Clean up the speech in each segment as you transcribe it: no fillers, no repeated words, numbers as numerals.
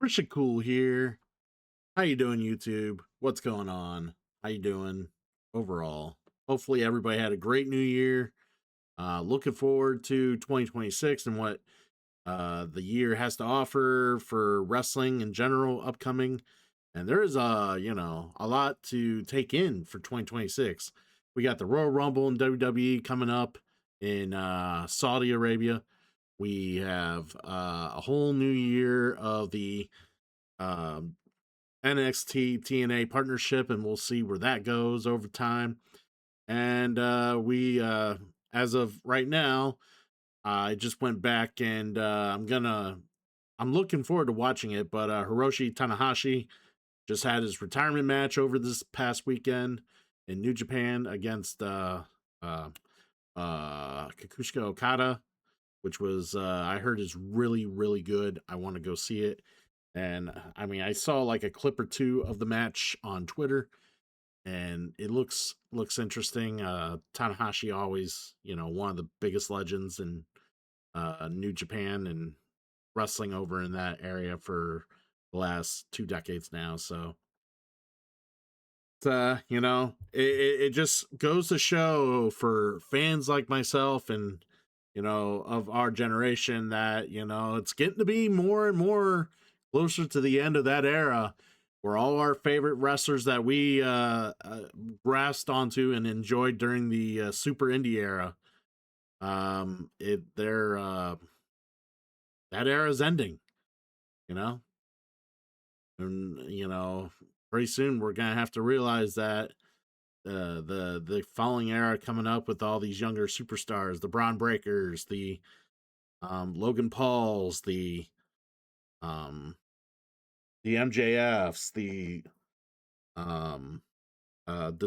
Kriztiankool here. How you doing, YouTube? What's going on? How you doing overall? Hopefully everybody had a great new year. Looking forward to 2026 and what the year has to offer for wrestling in general upcoming. And there is a lot to take in for 2026. We got the Royal Rumble in WWE coming up in Saudi Arabia. We have a whole new year of the um, NXT TNA partnership, and we'll see where that goes over time. And as of right now, I just went back and I'm looking forward to watching it. But Hiroshi Tanahashi just had his retirement match over this past weekend in New Japan against uh, Kakushika Okada, which was I heard is really really good. I want to go see it. And I mean, I saw like a clip or two of the match on Twitter, and it looks interesting. Tanahashi always, one of the biggest legends in New Japan and wrestling over in that area for the last 2 decades now. So it just goes to show for fans like myself and of our generation that it's getting to be more and more closer to the end of that era where all our favorite wrestlers that we grasped onto and enjoyed during the super indie era, that era is ending, you know and pretty soon we're gonna have to realize that the following era coming up with all these younger superstars, the Braun Breakers, the Logan Pauls, um the MJFs, the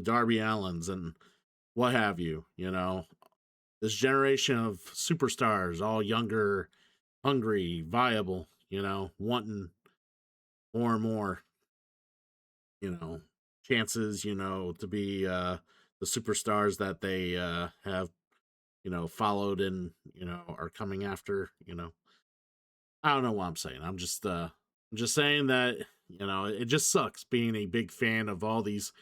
Darby Allens and what have you, this generation of superstars, all younger, hungry, viable, wanting more and more, you know, chances, to be the superstars that they have, followed and, are coming after, I don't know what I'm saying. I'm just saying that, it just sucks being a big fan of all these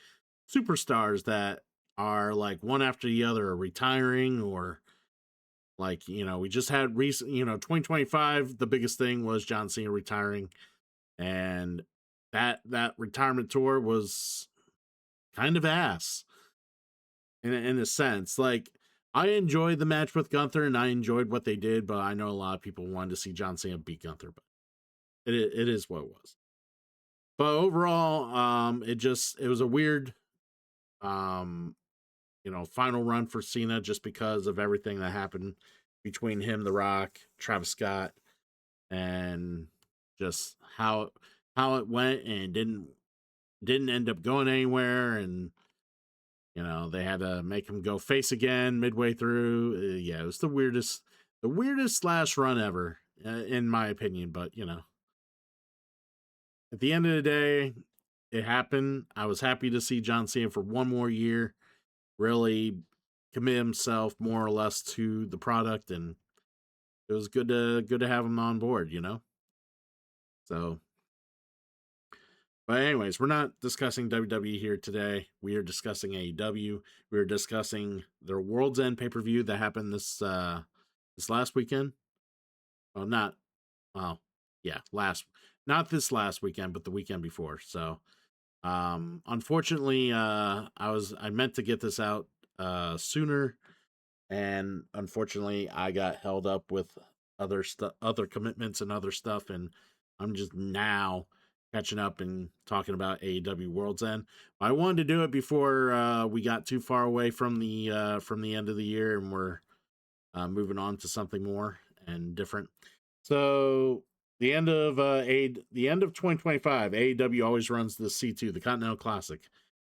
superstars that are like one after the other retiring or like, we just had recent, 2025, the biggest thing was John Cena retiring, and that retirement tour was kind of ass in a sense. Like, I enjoyed the match with Gunther and I enjoyed what they did, but I know a lot of people wanted to see John Cena beat Gunther, but it is what it was. But overall, it was a weird um final run for Cena just because of everything that happened between him, The Rock, Travis Scott, and just how it went and didn't end up going anywhere. And they had to make him go face again midway through. Yeah, it was the weirdest slash run ever, in my opinion. But at the end of the day, it happened. I was happy to see John Cena for one more year really commit himself more or less to the product, and it was good to have him on board. So, but anyways, we're not discussing WWE here today. We are discussing AEW. We are discussing their World's End pay-per-view that happened this last weekend. Well, not well, yeah, not this last weekend, but the weekend before. So, unfortunately, I meant to get this out sooner, and unfortunately I got held up with other commitments and other stuff, and I'm just now catching up and talking about AEW World's End. I wanted to do it before we got too far away from the end of the year, and we're moving on to something more and different. So the end of 2025, AEW always runs the C2, the Continental Classic.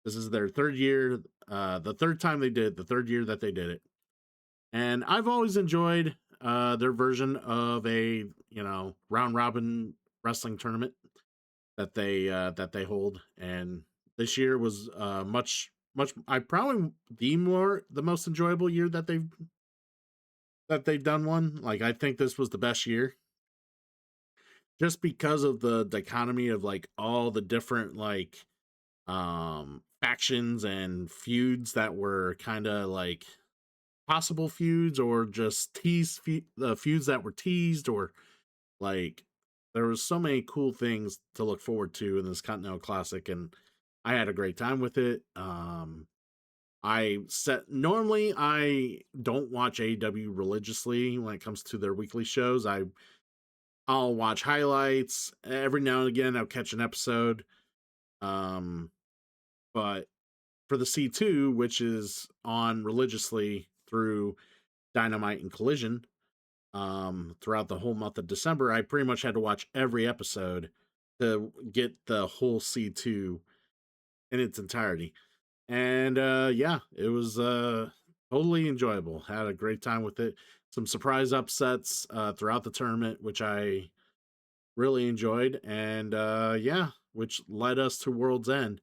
This is their third year, the third time they did, the third year that they did it. And I've always enjoyed their version of a, round robin wrestling tournament that they hold. And this year was much I probably the most enjoyable year that they've done one. Like, I think this was the best year. just because of the dichotomy of like all the different like factions and feuds that were kind of like possible feuds or just the feuds that were teased, or like there was so many cool things to look forward to in this Continental Classic, and I had a great time with it. Normally I don't watch AEW religiously when it comes to their weekly shows. I'll watch highlights every now and again. I'll catch an episode. Um, but for the C2, which is on religiously through Dynamite and Collision, throughout the whole month of December, I pretty much had to watch every episode to get the whole C2 in its entirety. And yeah, it was totally enjoyable. Had a great time with it. Some surprise upsets throughout the tournament, which I really enjoyed, and yeah, which led us to World's End.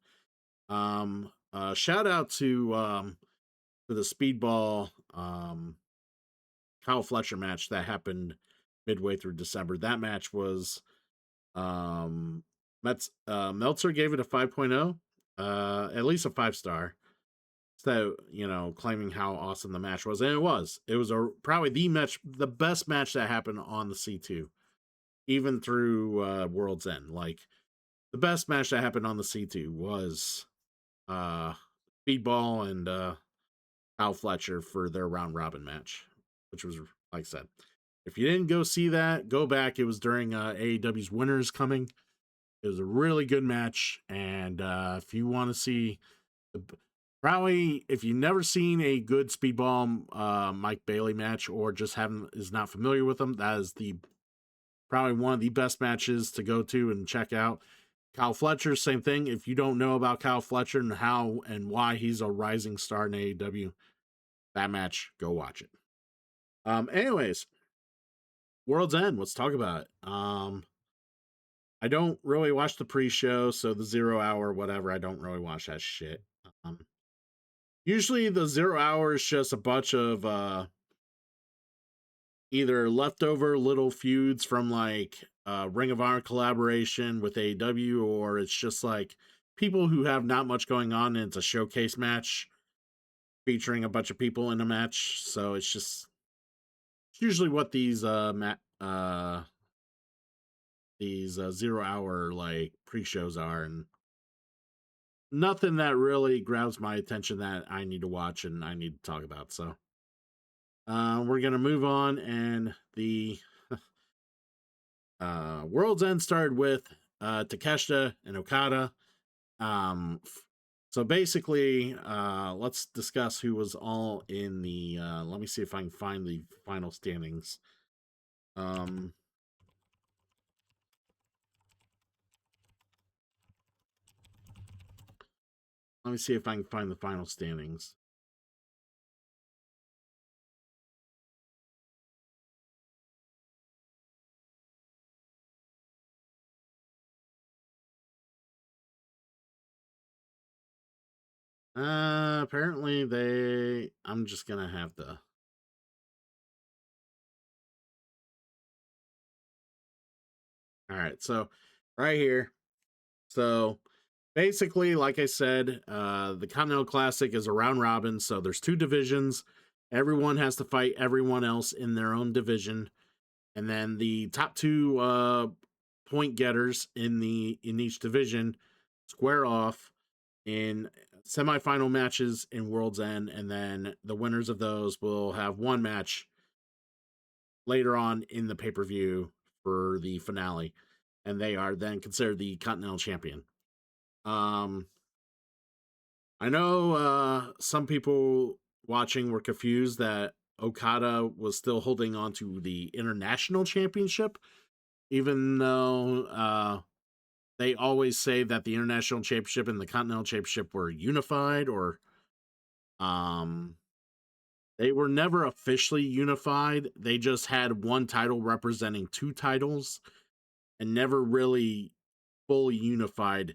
Shout out to the Speedball Kyle Fletcher match that happened midway through December. That match was Meltzer gave it a 5.0, at least a 5 star. So, claiming how awesome the match was, and it was. It was probably the best match that happened on the C2, even through World's End. Like the best match that happened on the C2 was uh Speedball and Kyle Fletcher for their round robin match, which was, like I said, if you didn't go see that, go back. It was during AEW's Winners Coming. It was a really good match, and if you want to see, probably if you've never seen a good Speedball Mike Bailey match, or just is not familiar with them, that is probably one of the best matches to go to and check out. Kyle Fletcher, same thing. If you don't know about Kyle Fletcher and how and why he's a rising star in AEW, that match, go watch it. Anyways, World's End, let's talk about it. I don't really watch the pre-show, so the 0 hour, whatever, I don't really watch that shit. Usually the 0 hour is just a bunch of either leftover little feuds from like Ring of Honor collaboration with AEW, or it's just like people who have not much going on, and it's a showcase match featuring a bunch of people in a match. So it's usually what these 0 hour like pre-shows are, and nothing that really grabs my attention that I need to watch and I need to talk about. So we're gonna move on, and the World's End started with Takeshita and Okada. So basically, let's discuss who was all in the. Let me see if I can find the final standings. Let me see if I can find the final standings. Apparently I'm just gonna have to. All right, so right here. So basically, like I said, the Continental Classic is a round robin, so there's 2 divisions. Everyone has to fight everyone else in their own division, and then the top 2 point getters in each division square off in semifinal matches in World's End, and then the winners of those will have one match later on in the pay-per-view for the finale, and they are then considered the Continental Champion. I know some people watching were confused that Okada was still holding on to the International Championship, even though they always say that the International Championship and the Continental Championship were unified, or they were never officially unified. They just had one title representing 2 titles and never really fully unified.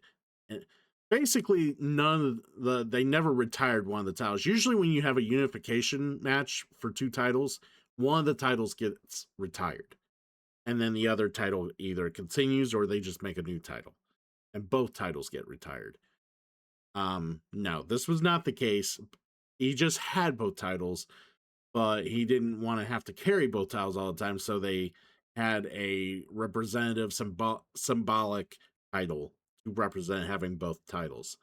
Basically, they never retired one of the titles. Usually when you have a unification match for 2 titles, one of the titles gets retired. and then the other title either continues or they just make a new title, and both titles get retired. No, this was not the case. He just had both titles, but he didn't want to have to carry both titles all the time, so they had a representative symbolic title to represent having both titles.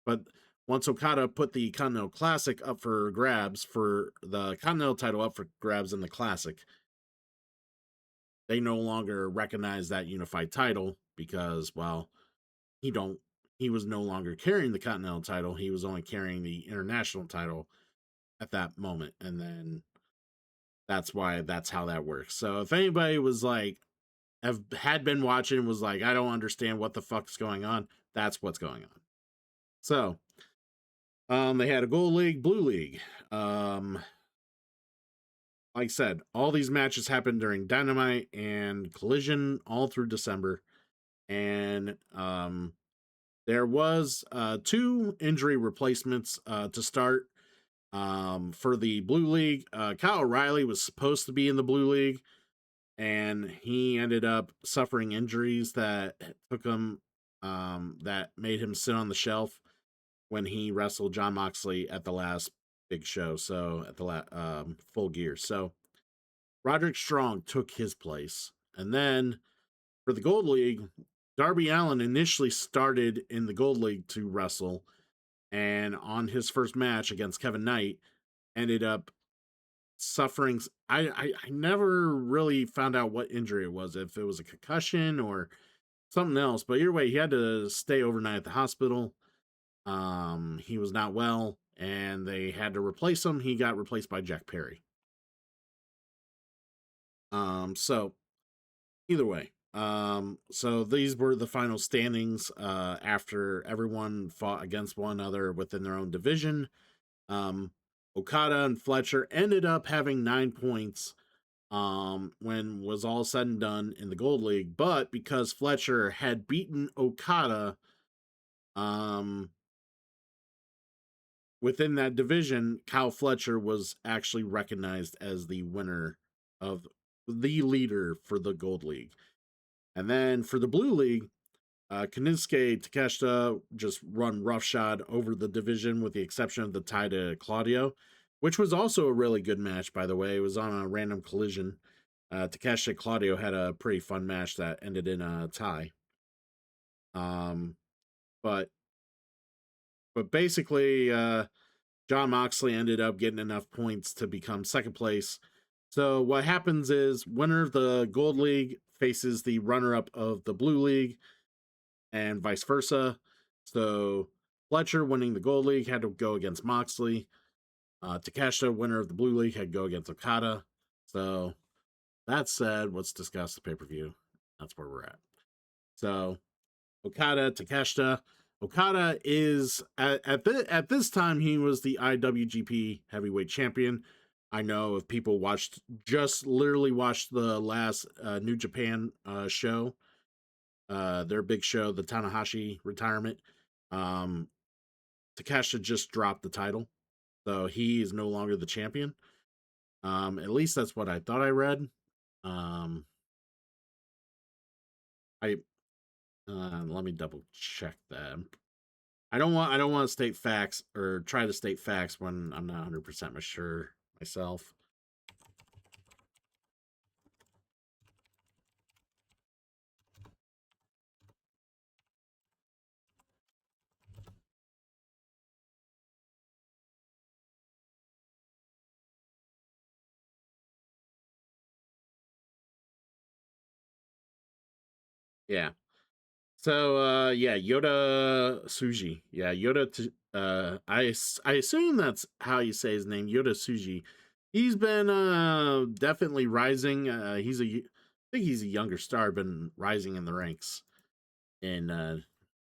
But once Okada put the Continental Classic up for grabs, for the Continental title up for grabs in the Classic, they no longer recognize that unified title because, well, he was no longer carrying the Continental title. He was only carrying the international title at that moment. And then that's how that works. So if anybody was like, had been watching and was like, I don't understand what the fuck's going on, that's what's going on. So, they had a Gold League, Blue League. Like I said, all these matches happened during Dynamite and Collision all through December. And there was 2 injury replacements to start. For the Blue League, Kyle O'Reilly was supposed to be in the Blue League, and he ended up suffering injuries that took him, that made him sit on the shelf when he wrestled John Moxley at the last big show. So at the Full Gear. So Roderick Strong took his place, and then for the Gold League, Darby Allin initially started in the Gold League to wrestle, and on his first match against Kevin Knight, ended up suffering. I never really found out what injury it was, if it was a concussion or something else. But either way, he had to stay overnight at the hospital. He was not well, and they had to replace him. He got replaced by Jack Perry. So either way, so these were the final standings after everyone fought against one another within their own division. Okada and Fletcher ended up having 9 points when was all said and done in the Gold League, but because Fletcher had beaten Okada um, within that division, Kyle Fletcher was actually recognized as the winner of the leader for the Gold League. And then for the Blue League, Kiniske Takeshita just run roughshod over the division with the exception of the tie to Claudio, which was also a really good match, by the way. It was on a random collision. Takeshita and Claudio had a pretty fun match that ended in a tie. But basically, John Moxley ended up getting enough points to become second place. So what happens is winner of the Gold League faces the runner-up of the Blue League, and vice versa. So Fletcher, winning the Gold League, had to go against Moxley. Takeshita, winner of the Blue League, had to go against Okada. So that said, let's discuss the pay-per-view. That's where we're at. So Okada, Takeshita. Okada is at this time he was the IWGP Heavyweight Champion. I know if people literally watched the last New Japan show, their big show, the Tanahashi retirement. Takeshita just dropped the title, so he is no longer the champion. At least that's what I thought I read. I Let me double check that. I don't want to state facts or try to state facts when I'm not 100% sure myself. Yeah. So yeah, Yoda Tsuji. Yeah, I assume that's how you say his name, Yoda Tsuji. He's been definitely rising. I think he's a younger star, been rising in the ranks in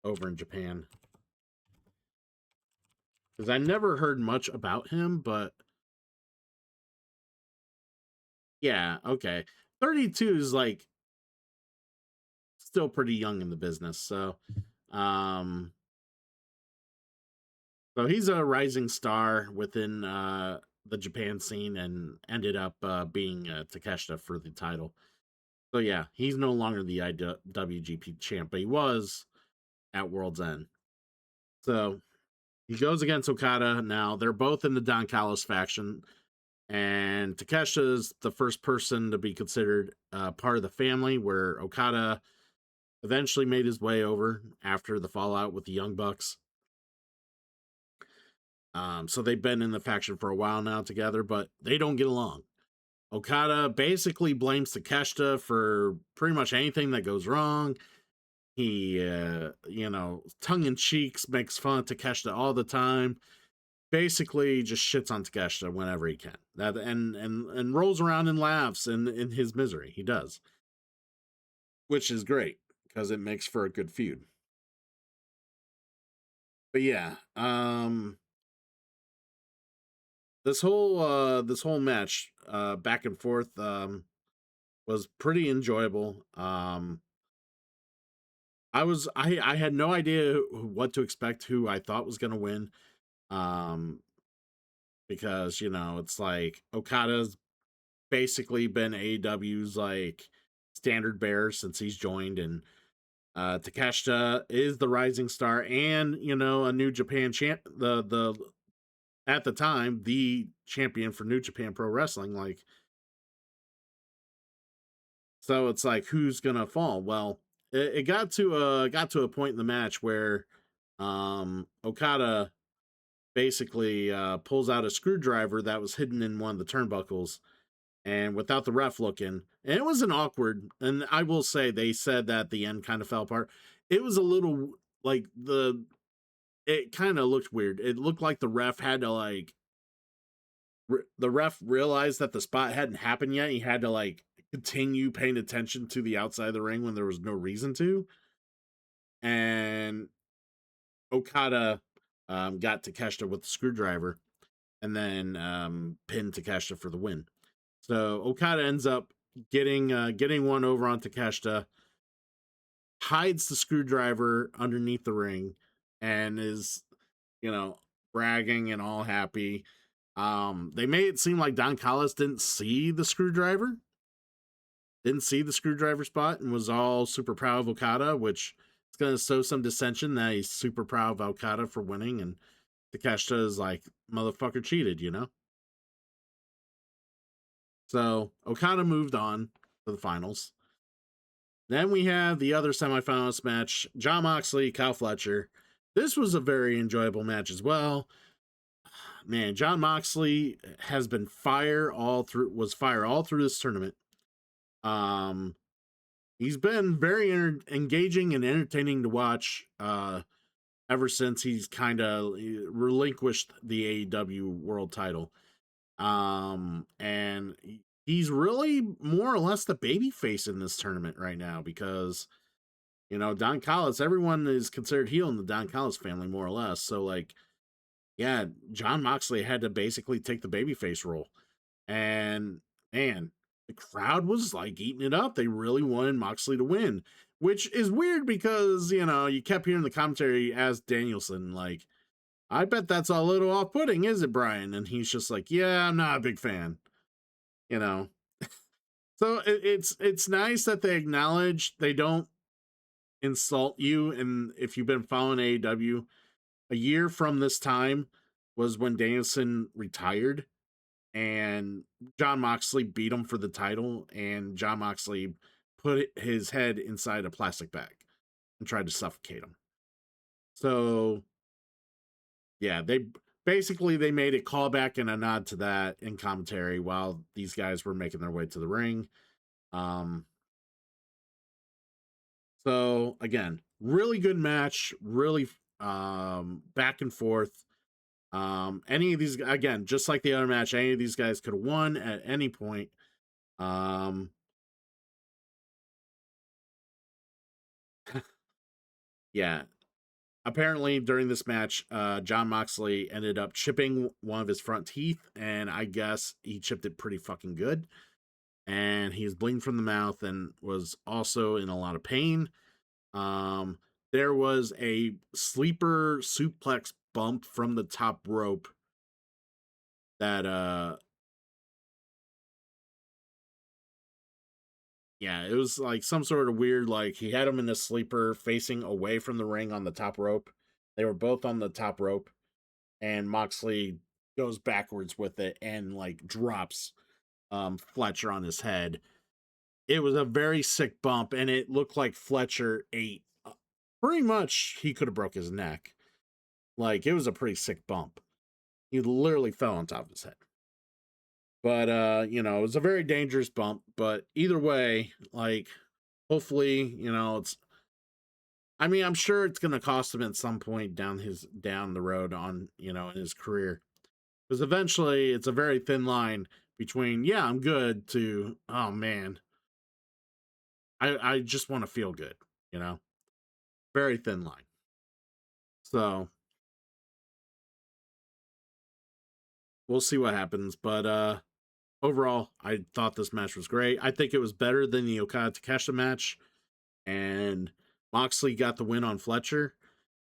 over in Japan. Cuz I never heard much about him, but yeah, okay. 32 is like still pretty young in the business. Um So he's a rising star within the Japan scene and ended up being Takeshita for the title. So yeah, he's no longer the IWGP champ, but he was at World's End. So he goes against Okada now. They're both in the Don Callis faction, and Takesha's the first person to be considered part of the family, where Okada eventually made his way over after the fallout with the Young Bucks. So they've been in the faction for a while now together, but they don't get along. Okada basically blames Takeshita for pretty much anything that goes wrong. He, tongue in cheeks makes fun of Takeshita all the time. Basically, just shits on Takeshita whenever he can. That and rolls around and laughs in his misery. He does, which is great because it makes for a good feud. But yeah, this whole match, back and forth, was pretty enjoyable. I had no idea what to expect, who I thought was gonna win. Um, because it's like Okada's basically been AEW's like standard bearer since he's joined, and Takeshita is the rising star, and a New Japan champ, the at the time the champion for New Japan Pro Wrestling. Like, so it's like, who's gonna fall? Well, it got to a point in the match where Okada basically pulls out a screwdriver that was hidden in one of the turnbuckles, and without the ref looking, and it was an awkward. And I will say, they said that the end kind of fell apart. It was a little like it kind of looked weird. It looked like the ref had to like the ref realized that the spot hadn't happened yet. He had to like continue paying attention to the outside of the ring when there was no reason to. And Okada got Takeshita with the screwdriver, and then pinned Takeshita for the win. So Okada ends up getting one over on Takeshita, hides the screwdriver underneath the ring, and is you know bragging and all happy. They made it seem like Don Callis didn't see the screwdriver spot, and was all super proud of Okada, which is going to sow some dissension that he's super proud of Okada for winning, and Takeshita is like, motherfucker cheated. So Okada moved on to the finals. Then we have the other semifinals match: Jon Moxley, Kyle Fletcher. This was a very enjoyable match as well. Man, Jon Moxley has been fire all through this tournament. Um, he's been very engaging and entertaining to watch. Ever since he's kind of relinquished the AEW World Title. And he's really more or less the baby face in this tournament right now, because Don Callis, everyone is considered heel in the Don Callis family, more or less. So like, yeah, Jon Moxley had to basically take the babyface role. And man, the crowd was like eating it up. They really wanted Moxley to win, which is weird because you kept hearing the commentary as Danielson like, I bet that's a little off-putting, is it, Brian? And he's just like, yeah, I'm not a big fan. you know so it's nice that they acknowledge, they don't insult you. And if you've been following AEW, a year from this time was when Danielson retired, and Jon Moxley beat him for the title, and Jon Moxley put his head inside a plastic bag and tried to suffocate him. So yeah, they made a callback and a nod to that in commentary while these guys were making their way to the ring. Um, so again, really good match, really back and forth. Any of these, again, just like the other match, any of these guys could have won at any point. Um, yeah. Apparently, during this match, Jon Moxley ended up chipping one of his front teeth, and I guess he chipped it pretty fucking good. And he was bleeding from the mouth and was also in a lot of pain. Um, there was a sleeper suplex bump from the top rope that Yeah, it was like some sort of weird, like he had him in a sleeper facing away from the ring on the top rope. They were both on the top rope, and Moxley goes backwards with it and like drops Fletcher on his head. It was a very sick bump, and it looked like Fletcher ate. Pretty much, he could have broke his neck. Like it was a pretty sick bump. He literally fell on top of his head. But it was a very dangerous bump. But either way, like hopefully, it's. I mean, I'm sure it's going to cost him at some point down the road on in his career, because eventually it's a very thin line between yeah I'm good to oh man I just want to feel good, you know, very thin line. So we'll see what happens, but overall, I thought this match was great. I think it was better than the Okada Takeshita match, and Moxley got the win on Fletcher.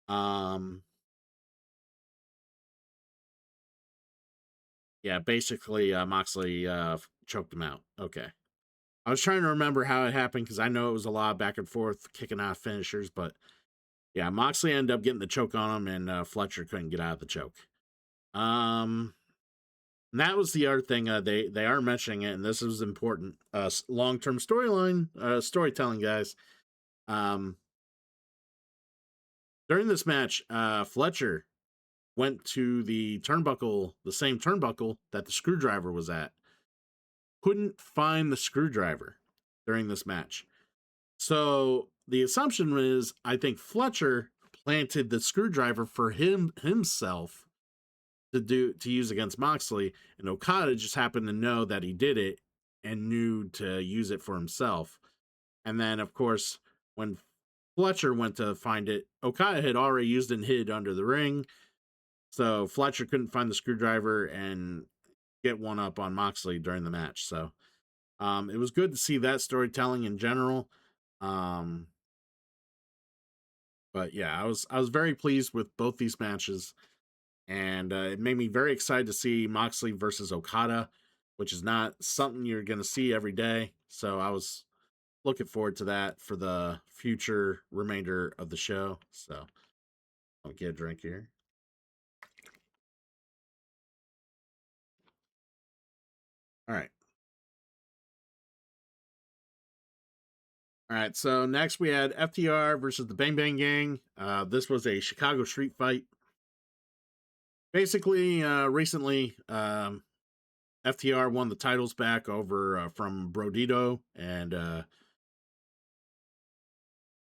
Um, yeah, basically, Moxley choked him out. Okay. I was trying to remember how it happened because I know it was a lot of back and forth, kicking out finishers, but yeah, Moxley ended up getting the choke on him, and Fletcher couldn't get out of the choke. Um, and that was the other thing they are mentioning it, and this is important. Long term storytelling, guys. Um, During this match, Fletcher went to the same turnbuckle that the screwdriver was at. Couldn't find the screwdriver during this match. So the assumption is, I think Fletcher planted the screwdriver for himself to use against Moxley, and Okada just happened to know that he did it and knew to use it for himself. And then, of course, when Fletcher went to find it, Okada had already used it and hid under the ring. So Fletcher couldn't find the screwdriver and get one up on Moxley during the match. So it was good to see that storytelling in general. Um, but yeah, I was very pleased with both these matches, and it made me very excited to see Moxley versus Okada, which is not something you're going to see every day. So I was looking forward to that for the future remainder of the show. So I'll get a drink here. All right. All right, so next we had FTR versus the Bang Bang Gang. This was a Chicago street fight. Basically, recently, FTR won the titles back over from Brodito, and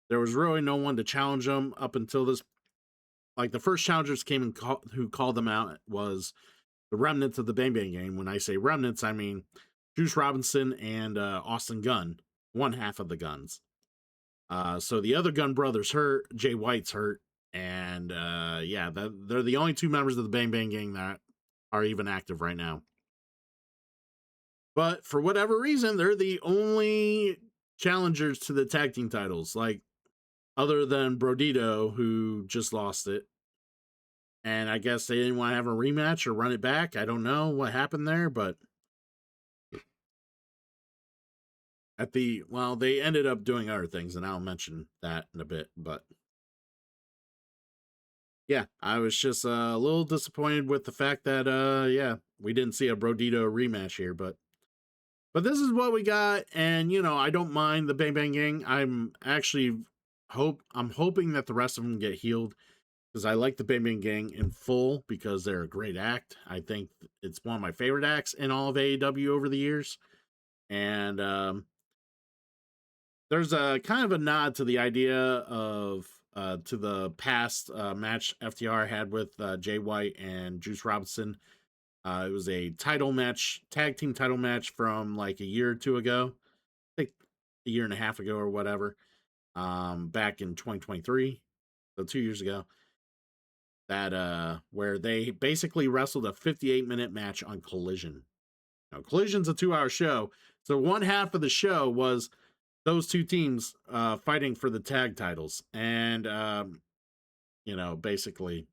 there was really no one to challenge them up until this. Like the first challengers came and who called them out was the remnants of the Bang Bang Gang. When I say remnants, I mean Juice Robinson and Austin Gunn, one half of the Guns. So the other Gun brothers hurt, Jay White's hurt, and yeah, they're the only two members of the Bang Bang Gang that are even active right now. But for whatever reason, they're the only challengers to the tag team titles, like other than Brodito, who just lost it. And I guess they didn't want to have a rematch or run it back. I don't know what happened there, but they ended up doing other things, and I'll mention that in a bit. But yeah, I was just a little disappointed with the fact that yeah, we didn't see a Brodito rematch here, but this is what we got, and I don't mind the Bang Bang Gang. I'm hoping that the rest of them get healed, because I like the Bang Bang Gang in full because they're a great act. I think it's one of my favorite acts in all of AEW over the years, and there's a kind of a nod to the idea of to the past match FTR had with Jay White and Juice Robinson. It was a title match, tag team title match from like a year or two ago. I think a year and a half ago or whatever. Back in 2023, so 2 years ago. That where they basically wrestled a 58-minute match on Collision. Now, Collision's a 2-hour show, so one half of the show was those two teams fighting for the tag titles, and basically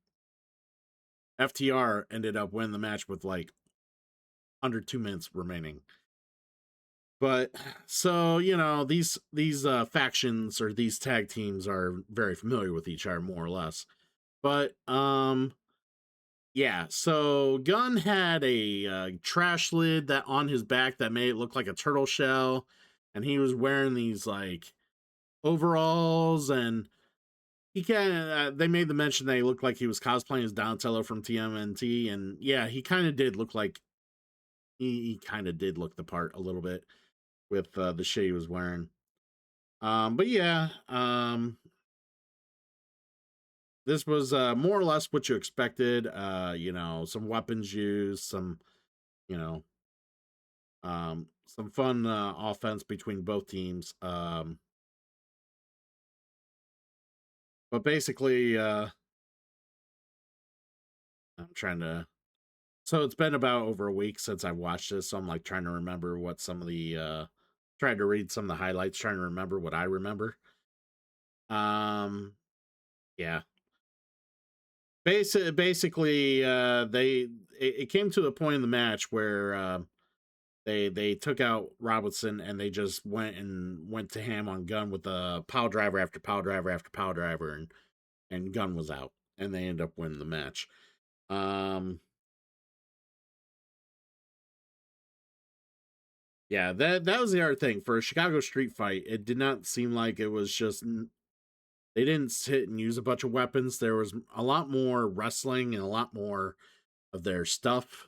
FTR ended up winning the match with like under 2 minutes remaining. But so these factions or these tag teams are very familiar with each other more or less. But yeah, so Gunn had a trash lid that on his back that made it look like a turtle shell, and he was wearing these like overalls, and he kind of they made the mention that he looked like he was cosplaying as Donatello from TMNT, and yeah, he kind of did look like he kind of did look the part a little bit with the shit he was wearing. But yeah, this was more or less what you expected. Some weapons used, you know, some fun offense between both teams. But basically, I'm trying to. So it's been about over a week since I watched this, so I'm like trying to remember what some of the trying to read some of the highlights, trying to remember what I remember. Um, yeah. Basically, it came to the point in the match where they took out Robinson and they just went to ham on Gunn with a pile driver after pile driver after pile driver, and Gunn was out, and they end up winning the match. Um, yeah, that was the other thing for a Chicago street fight. It did not seem like it was just they didn't sit and use a bunch of weapons. There was a lot more wrestling and a lot more of their stuff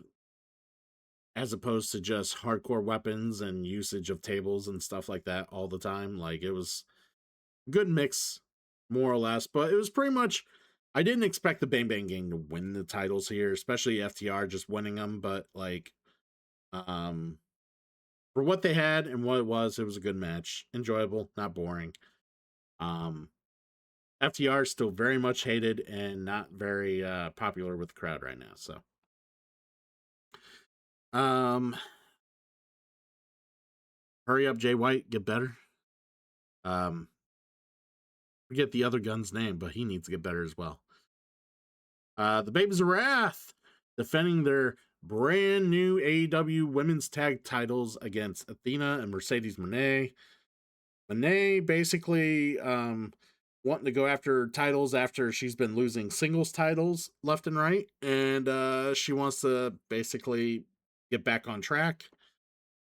as opposed to just hardcore weapons and usage of tables and stuff like that all the time. Like it was a good mix, more or less, but it was pretty much. I didn't expect the Bang Bang Gang to win the titles here, especially FTR just winning them. But like, um, for what they had and what it was a good match, enjoyable, not boring. Um, FTR is still very much hated and not very popular with the crowd right now. So, um, hurry up, Jay White, get better. Um, forget the other gun's name, but he needs to get better as well. The Babes of Wrath defending their brand new AEW women's tag titles against Athena and Mercedes Moné. Moné basically wanting to go after titles after she's been losing singles titles left and right, and she wants to basically get back on track.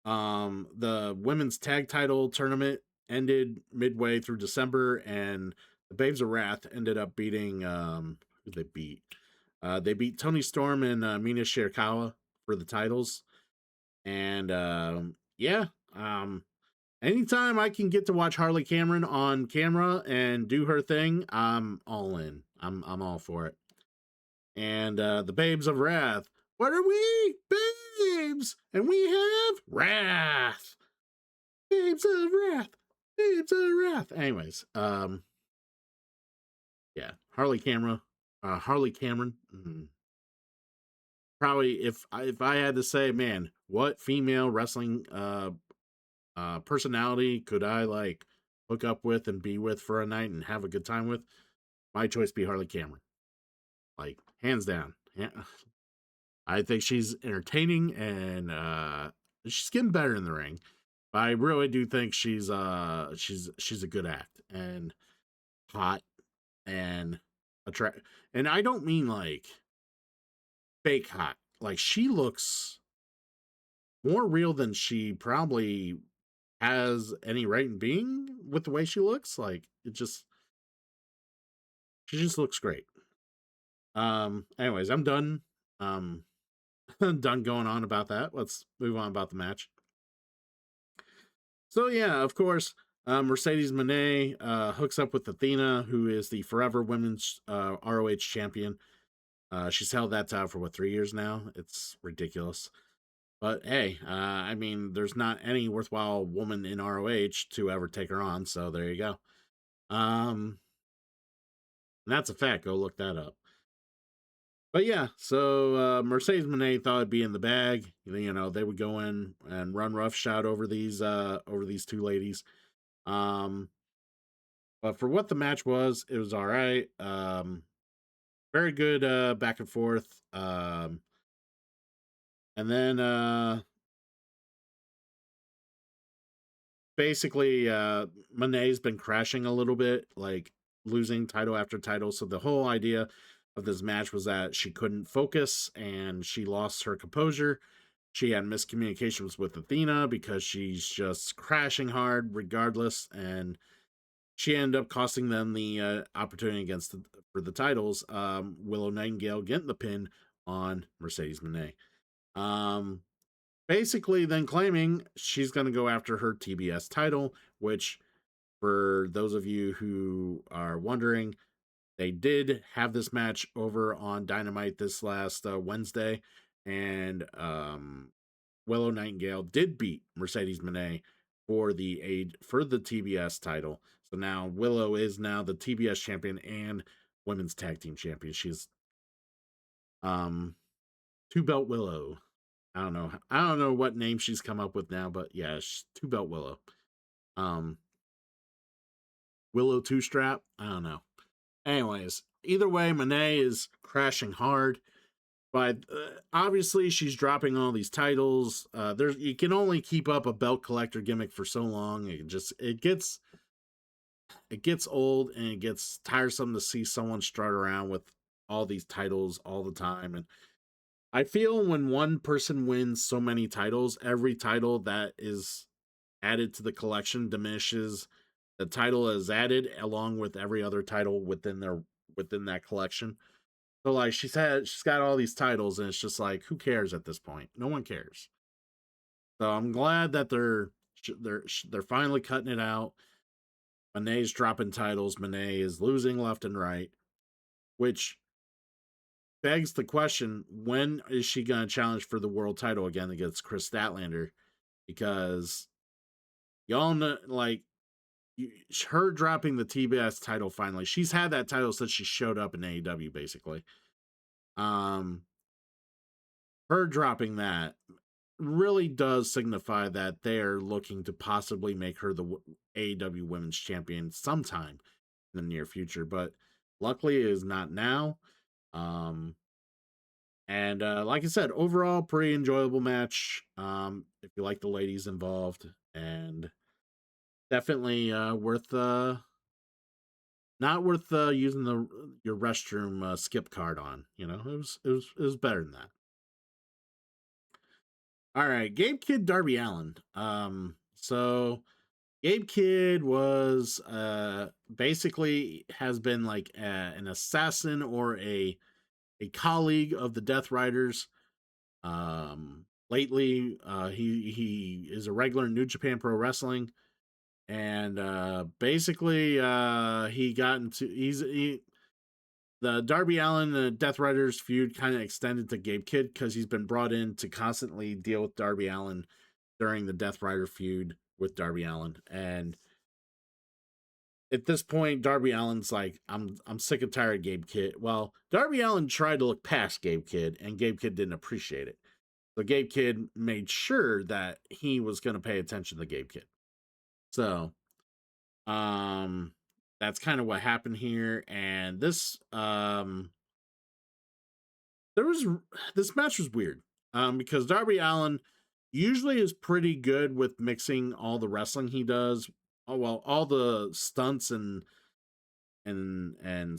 The women's tag title tournament ended midway through December, and the Babes of Wrath ended up beating who they beat. They beat Tony Storm and Mina Shirakawa for the titles, and yeah, anytime I can get to watch Harley Cameron on camera and do her thing, I'm all in. I'm all for it. And the Babes of Wrath. What are we? Babes! And we have Wrath. Babes of Wrath. Babes of Wrath. Anyways, yeah, Harley Cameron. Probably if I had to say, man, what female wrestling personality could I like hook up with and be with for a night and have a good time with? My choice be Harley Cameron, like hands down. Yeah, I think she's entertaining and she's getting better in the ring. But I really do think she's a good act and hot and attract. And I don't mean like fake hot. Like she looks more real than she probably has any right in being with the way she looks. Like she just looks great. Anyways, I'm done. Um, done going on about that. Let's move on about the match. So yeah, of course, Mercedes Moné hooks up with Athena, who is the Forever Women's ROH champion. She's held that title for what 3 years now. It's ridiculous. But hey, I mean, there's not any worthwhile woman in ROH to ever take her on. So there you go. And that's a fact. Go look that up. But yeah, so Mercedes Moné thought it'd be in the bag. They would go in and run roughshod over these two ladies. But for what the match was, it was all right. Very good back and forth. And then basically Monet's been crashing a little bit, like losing title after title. So the whole idea of this match was that she couldn't focus and she lost her composure. She had miscommunications with Athena because she's just crashing hard regardless, and she ended up costing them the opportunity for the titles. Willow Nightingale getting the pin on Mercedes Moné. Um, Basically, then claiming she's going to go after her TBS title, which, for those of you who are wondering, they did have this match over on Dynamite this last Wednesday, and Willow Nightingale did beat Mercedes Moné for the TBS title. So now Willow is now the TBS champion and women's tag team champion. She's um two belt Willow. I don't know what name she's come up with now, but yeah, two belt Willow. Um Willow two strap. I don't know. Anyways, either way, Monet is crashing hard. But obviously, she's dropping all these titles. There's you can only keep up a belt collector gimmick for so long. It gets old and it gets tiresome to see someone strut around with all these titles all the time. And I feel when one person wins so many titles, every title that is added to the collection diminishes. The title is added along with every other title within that collection. So like she's got all these titles and it's just like who cares at this point? No one cares. So I'm glad that they're finally cutting it out. Monet's dropping titles. Monet is losing left and right, which begs the question: when is she going to challenge for the world title again against Chris Statlander? Because y'all know, like her dropping the TBS title finally. She's had that title since she showed up in AEW, basically. Um, her dropping that really does signify that they're looking to possibly make her the AEW Women's Champion sometime in the near future, but luckily it is not now. Um, and like I said, overall, pretty enjoyable match. If you like the ladies involved, and definitely worth not worth using the your restroom skip card on. You know, it was better than that. All right, Gabe Kid Darby Allen. So Gabe Kidd was basically has been like an assassin or a colleague of the Death Riders. Lately, he is a regular in New Japan Pro Wrestling, and basically he got into the Darby Allin Death Riders feud kind of extended to Gabe Kidd because he's been brought in to constantly deal with Darby Allin during the Death Rider feud with Darby Allin. And at this point, Darby Allin's like, I'm sick and tired of Gabe Kidd. Well, Darby Allin tried to look past Gabe Kidd, and Gabe Kidd didn't appreciate it. So Gabe Kidd made sure that he was going to pay attention to Gabe Kidd. So, that's kind of what happened here. And there was this match was weird because Darby Allin usually is pretty good with mixing all the wrestling he does. Oh well, all the stunts and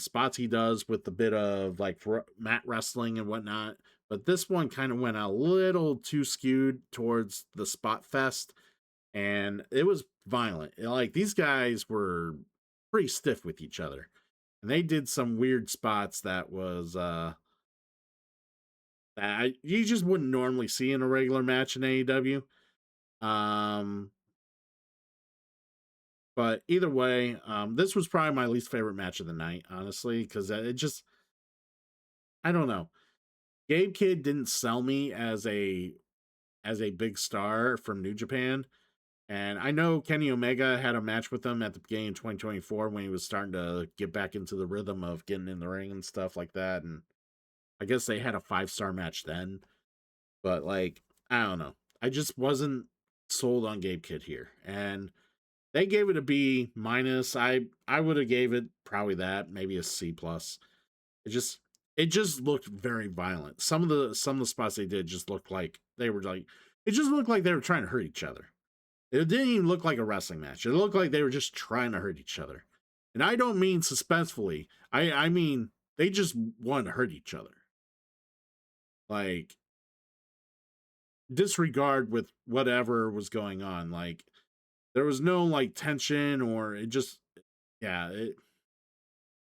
spots he does with a bit of like mat wrestling and whatnot. But this one kind of went a little too skewed towards the spot fest, and it was violent. Like these guys were pretty stiff with each other, and they did some weird spots that was that you just wouldn't normally see in a regular match in AEW. Um, but either way, this was probably my least favorite match of the night, honestly, because it just I don't know. Gabe Kidd didn't sell me as a big star from New Japan. And I know Kenny Omega had a match with him at the beginning of 2024 when he was starting to get back into the rhythm of getting in the ring and stuff like that. And I guess they had a 5-star match then. But like, I don't know. I just wasn't sold on Gabe Kidd here. And they gave it a B minus. I would have gave it probably that, maybe a C plus. It just looked very violent. Some of the spots they did just looked like they were like it just looked like they were trying to hurt each other. It didn't even look like a wrestling match. It looked like they were just trying to hurt each other. And I don't mean suspensefully. I mean they just want to hurt each other. Like disregard with whatever was going on. Like there was no like tension or it just yeah,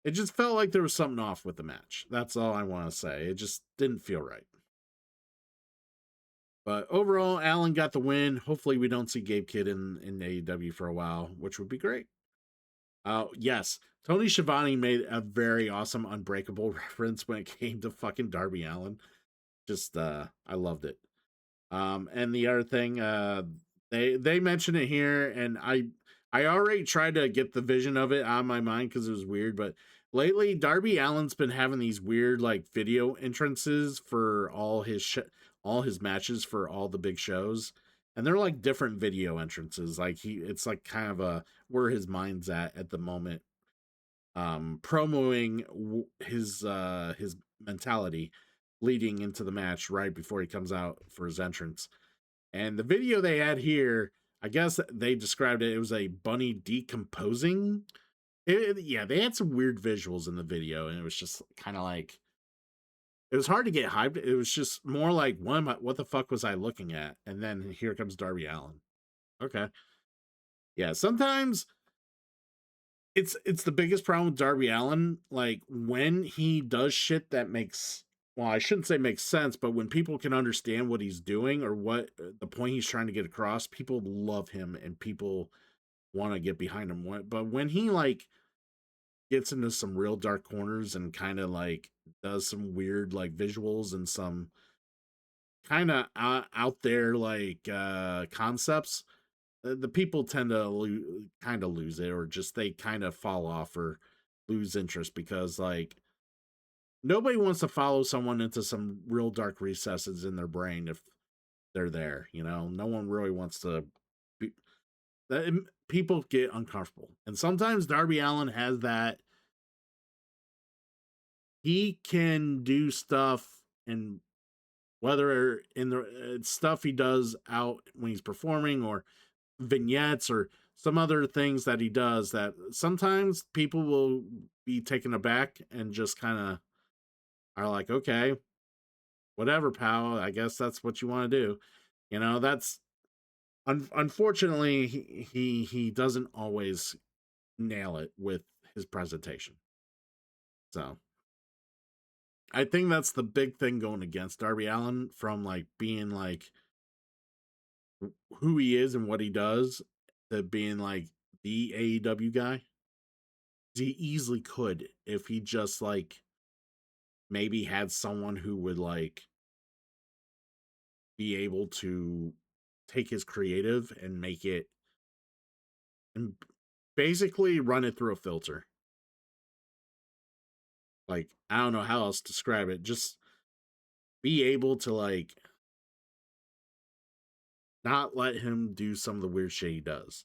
it just felt like there was something off with the match. That's all I want to say. It just didn't feel right. But overall, Allen got the win. Hopefully, we don't see Gabe Kidd in AEW for a while, which would be great. Yes, Tony Schiavone made a very awesome Unbreakable reference when it came to fucking Darby Allen. Just, I loved it. And the other thing, they mentioned it here, and I already tried to get the vision of it out of my mind because it was weird, but lately Darby Allen's been having these weird like video entrances for all his matches for all the big shows, and they're like different video entrances. Like it's like kind of a where his mind's at the moment, promoting his mentality leading into the match right before he comes out for his entrance. And the video they had here, I guess they described it. It was a bunny decomposing. Yeah, they had some weird visuals in the video, and it was just kind of like it was hard to get hyped. It was just more like, what the fuck was I looking at? And then here comes Darby Allen. Okay, yeah. Sometimes it's the biggest problem with Darby Allen. Like when he does shit that makes well, I shouldn't say makes sense, but when people can understand what he's doing or what the point he's trying to get across, people love him and people want to get behind him. But when he like gets into some real dark corners and kind of like does some weird like visuals and some kind of out there like concepts, the people tend to kind of lose it or just they kind of fall off or lose interest because like nobody wants to follow someone into some real dark recesses in their brain if they're there, you know. No one really wants to be, people get uncomfortable. And sometimes Darby Allen has that he can do stuff and whether in the stuff he does out when he's performing or vignettes or some other things that he does that sometimes people will be taken aback and just kind of are like, okay, whatever, pal. I guess that's what you want to do. You know, that's unfortunately he doesn't always nail it with his presentation. So I think that's the big thing going against Darby Allen from like being like who he is and what he does to being like the AEW guy. He easily could if he just like maybe had someone who would like be able to take his creative and make it and basically run it through a filter. Like I don't know how else to describe it. Just be able to like not let him do some of the weird shit he does.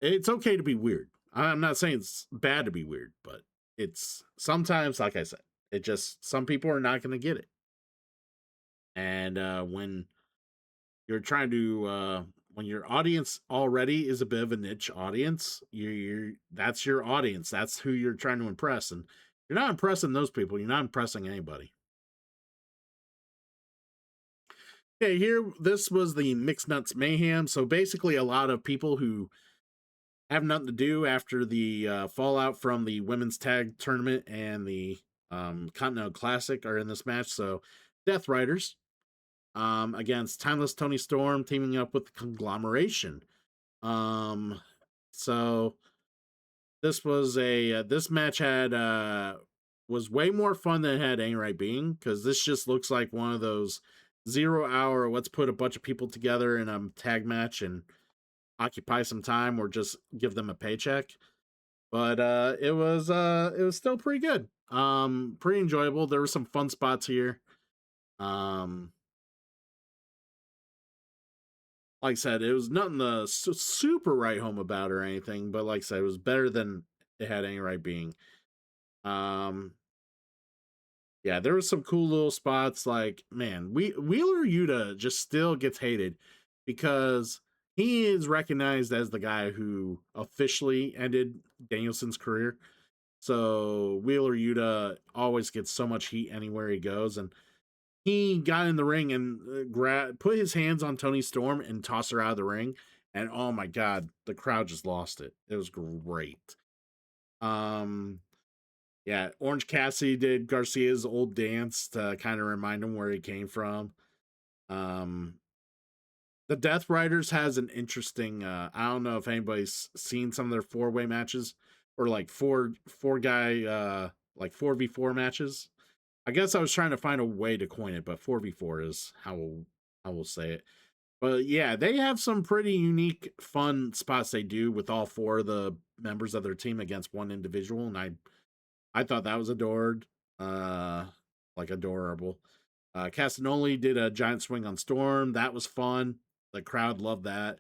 It's okay to be weird. I'm not saying it's bad to be weird, but it's sometimes, like I said, it just some people are not going to get it. And when you're trying to, when your audience already is a bit of a niche audience, you're that's your audience. That's who you're trying to impress, and you're not impressing those people. You're not impressing anybody. Okay, here this was the Mixed Nuts Mayhem. So basically, a lot of people who have nothing to do after the fallout from the women's tag tournament and the Continental Classic are in this match. So Death Riders against Timeless Tony Storm teaming up with the Conglomeration. So this was a this match had was way more fun than it had any right being because this just looks like one of those 0 hour let's put a bunch of people together in a tag match and occupy some time or just give them a paycheck. But it was still pretty good. Pretty enjoyable. There were some fun spots here. Um like I said, it was nothing to super write home about or anything, but like I said, it was better than it had any right being. Um Yeah, there was some cool little spots. Like, man, Wheeler Yuta just still gets hated because he is recognized as the guy who officially ended Danielson's career. So Wheeler Yuta always gets so much heat anywhere he goes, and he got in the ring and put his hands on Tony Storm and tossed her out of the ring. And oh my god, the crowd just lost it. It was great. Um, yeah, Orange Cassidy did Garcia's old dance to kind of remind him where he came from. Um, the Death Riders has an interesting. I don't know if anybody's seen some of their 4-way matches or like four guy like 4v4 matches. I guess I was trying to find a way to coin it, but 4v4 is how we'll say it. But yeah, they have some pretty unique, fun spots they do with all four of the members of their team against one individual, and I thought that was uh, like adorable. Castagnoli did a giant swing on Storm. That was fun. The crowd loved that.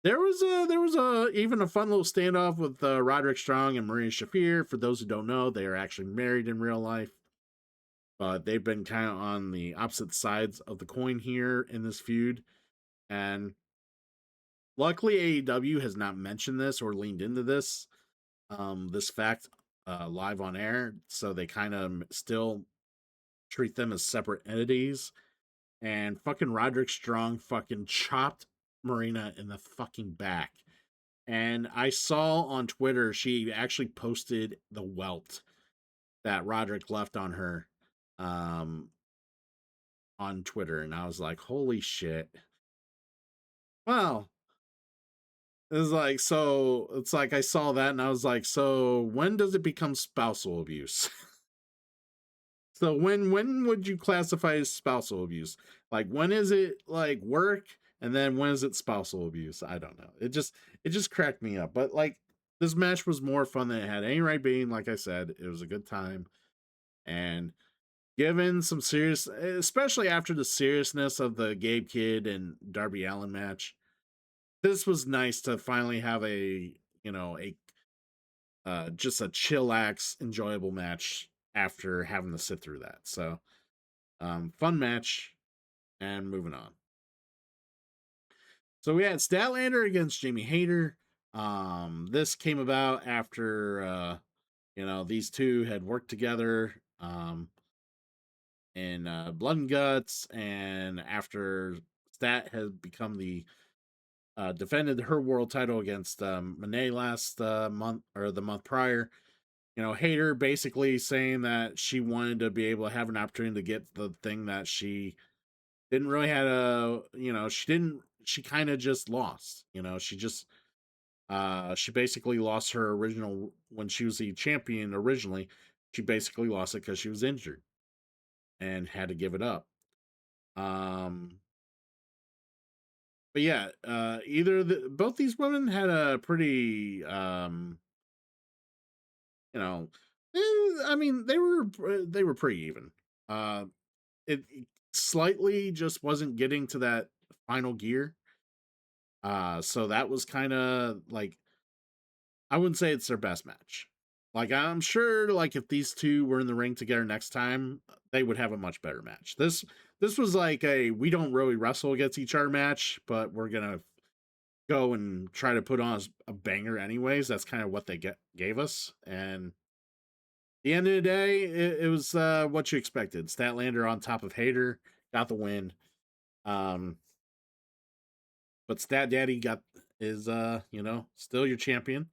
There was a even a fun little standoff with Roderick Strong and Maria Shafir. For those who don't know, they are actually married in real life, but they've been kind of on the opposite sides of the coin here in this feud. And luckily, AEW has not mentioned this or leaned into this fact live on air, so they kind of still treat them as separate entities. And fucking Roderick Strong fucking chopped Marina in the fucking back. And I saw on Twitter she actually posted the welt that Roderick left on her um, on Twitter, and I was like, holy shit. Well, it's like, so it's like I saw that and I was like, so when does it become spousal abuse? So when would you classify as spousal abuse? Like when is it like work and then when is it spousal abuse? I don't know. It just cracked me up. But like this match was more fun than it had any right being. Like I said, it was a good time. And given some serious, especially after the seriousness of the Gabe Kidd and Darby Allen match, this was nice to finally have a, a just a chillax, enjoyable match after having to sit through that. So, fun match, and moving on. So we had Statlander against Jamie Hayter. This came about after these two had worked together in Blood and Guts, and after Stat had become the defended her world title against Monet last month or the month prior. Hater basically saying that she wanted to be able to have an opportunity to get the thing that she didn't really had a, she kind of just lost. She basically lost her original when she was the champion originally. She basically lost it because she was injured and had to give it up. But yeah, both these women had a pretty you know, I mean, they were pretty even. Uh, it slightly just wasn't getting to that final gear. So that was kind of like I wouldn't say it's their best match. Like I'm sure, like if these two were in the ring together next time, they would have a much better match. This was like a we don't really wrestle against each other match, but we're gonna go and try to put on a banger anyways. That's kind of what they gave us, and the end of the day, it was what you expected. Statlander on top of Hater got the win. Um, but Stat Daddy got is still your champion.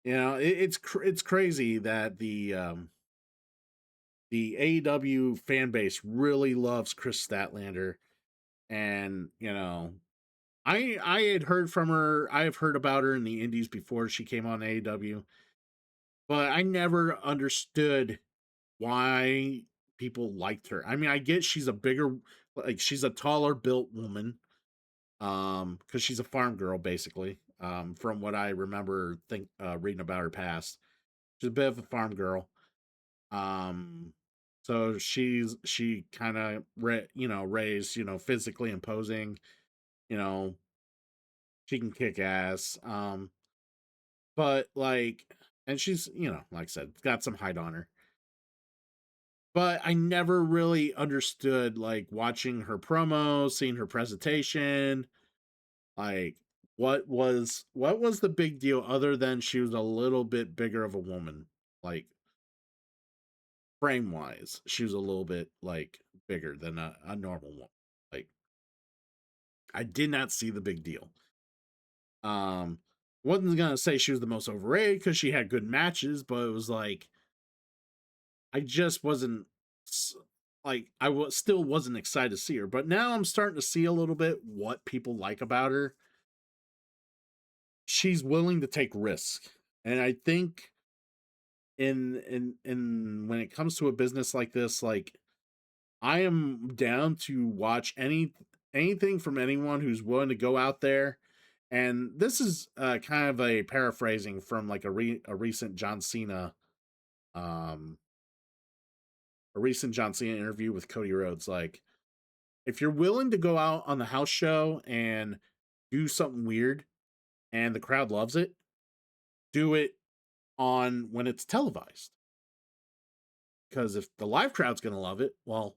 It's crazy that the AEW fan base really loves Chris Statlander, and I had heard from her. I have heard about her in the Indies before she came on AEW, but I never understood why people liked her. I mean, I get she's a bigger, like she's a taller built woman, because she's a farm girl basically. From what I remember, reading about her past, she's a bit of a farm girl. Um, so she kind of raised physically imposing. You know, she can kick ass. But like, and she's like I said, got some height on her. but I never really understood, like, watching her promo, seeing her presentation, like, what was the big deal other than she was a little bit bigger of a woman, like, frame wise, she was a little bit, like, bigger than a normal woman. Like, I did not see the big deal. Um, wasn't gonna say she was the most overrated because she had good matches, but it was like I just wasn't like still wasn't excited to see her. But now I'm starting to see a little bit what people like about her. She's willing to take risk, and I think in when it comes to a business like this, like I am down to watch anything from anyone who's willing to go out there. And this is kind of a paraphrasing from like a recent John Cena um interview with Cody Rhodes. Like, if you're willing to go out on the house show and do something weird and the crowd loves it, do it on when it's televised. Because if the live crowd's gonna love it, well,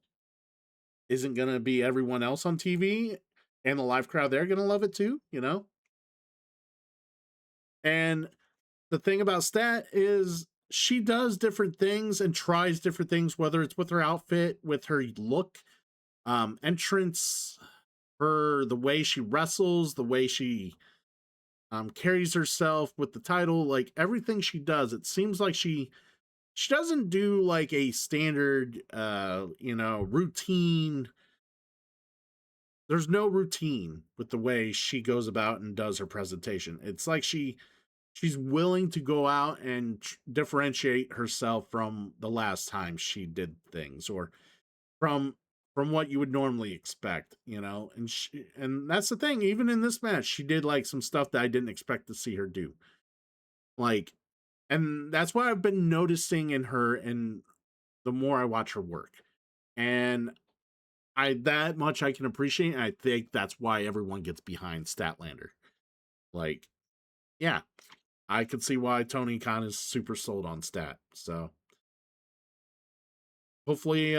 isn't gonna be everyone else on TV and the live crowd they're gonna love it too, you know? And the thing about Stat is she does different things and tries different things, whether it's with her outfit, with her look, entrance, the way she wrestles, the way she carries herself with the title, like everything she does, it seems like she doesn't do like a standard routine. There's no routine with the way she goes about and does her presentation. It's like she's willing to go out and differentiate herself from the last time she did things, or from what you would normally expect, and that's the thing. Even in this match, she did like some stuff that I didn't expect to see her do. Like, and that's what I've been noticing in her, and the more I watch her work, and that much I can appreciate. And I think that's why everyone gets behind Statlander. Like, yeah, I could see why Tony Khan is super sold on Stat. So hopefully,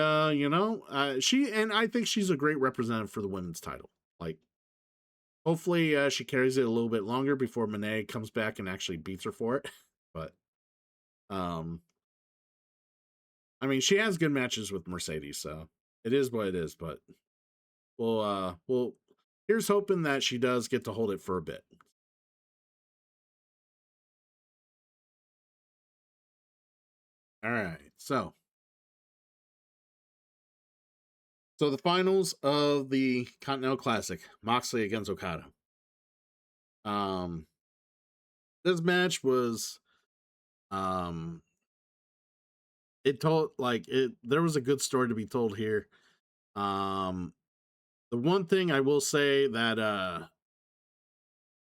she, and I think she's a great representative for the women's title. Like, hopefully, she carries it a little bit longer before Monet comes back and actually beats her for it. But, um, I mean, she has good matches with Mercedes, so it is what it is. But well, here's hoping that she does get to hold it for a bit. All right, so the finals of the Continental Classic, Moxley against Okada. Um, this match was, um, it told like it. There was a good story to be told here. Um, the one thing I will say that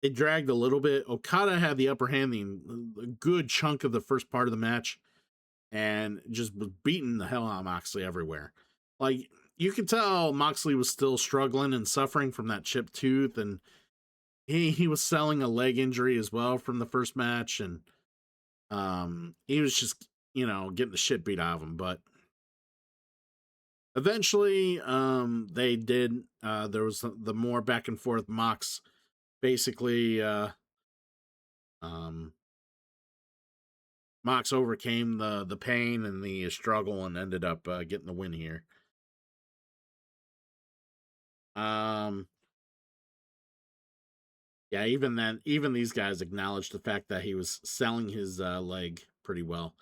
it dragged a little bit. Okada had the upper hand a good chunk of the first part of the match, and just was beating the hell out of Moxley everywhere. Like, you could tell Moxley was still struggling and suffering from that chipped tooth, and he was selling a leg injury as well from the first match, and he was just getting the shit beat out of him. But eventually, they did. There was the more back and forth. Mox basically, um, Mox overcame the pain and the struggle and ended up getting the win here. Um, yeah, even then, even these guys acknowledged the fact that he was selling his leg pretty well.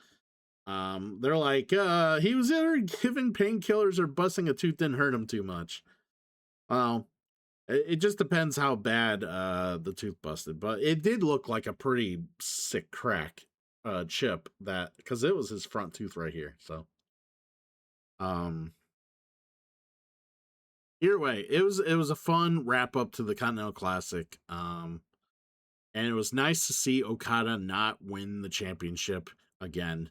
They're like, he was either giving painkillers or busting a tooth didn't hurt him too much. Well, it just depends how bad the tooth busted, but it did look like a pretty sick crack chip, that because it was his front tooth right here. So um either way, it was a fun wrap up to the Continental Classic. And it was nice to see Okada not win the championship again.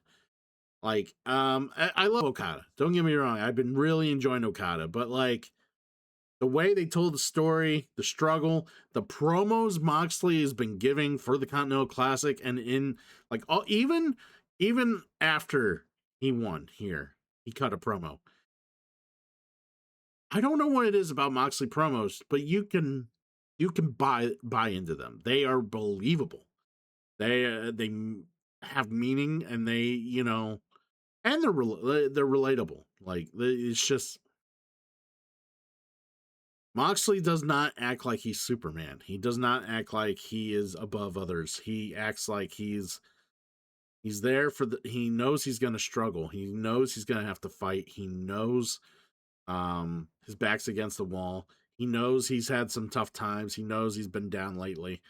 Like, I love Okada. Don't get me wrong. I've been really enjoying Okada, but like the way they told the story, the struggle, the promos Moxley has been giving for the Continental Classic, and in like even after he won here, he cut a promo. I don't know what it is about Moxley promos, but you can buy into them. They are believable. They have meaning, and and they're relatable. Like, it's just Moxley does not act like he's Superman. He does not act like he is above others. He acts like he's there for he knows he's going to struggle. He knows he's going to have to fight. He knows his back's against the wall. He knows he's had some tough times. He knows he's been down lately.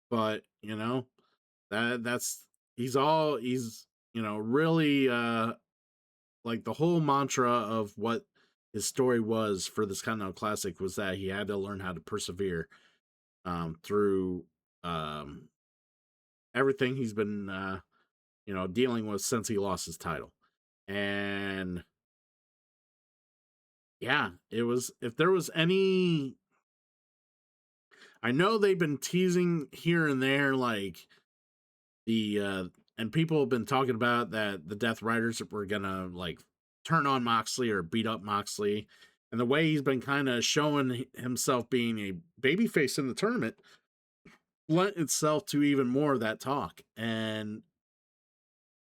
But, that's really like the whole mantra of what his story was for this Continental Classic was that he had to learn how to persevere through everything he's been dealing with since he lost his title. And yeah, it was, if there was any, I know they've been teasing here and there, like and people have been talking about that the Death Riders were gonna like turn on Moxley or beat up Moxley, and the way he's been kind of showing himself being a babyface in the tournament lent itself to even more of that talk. And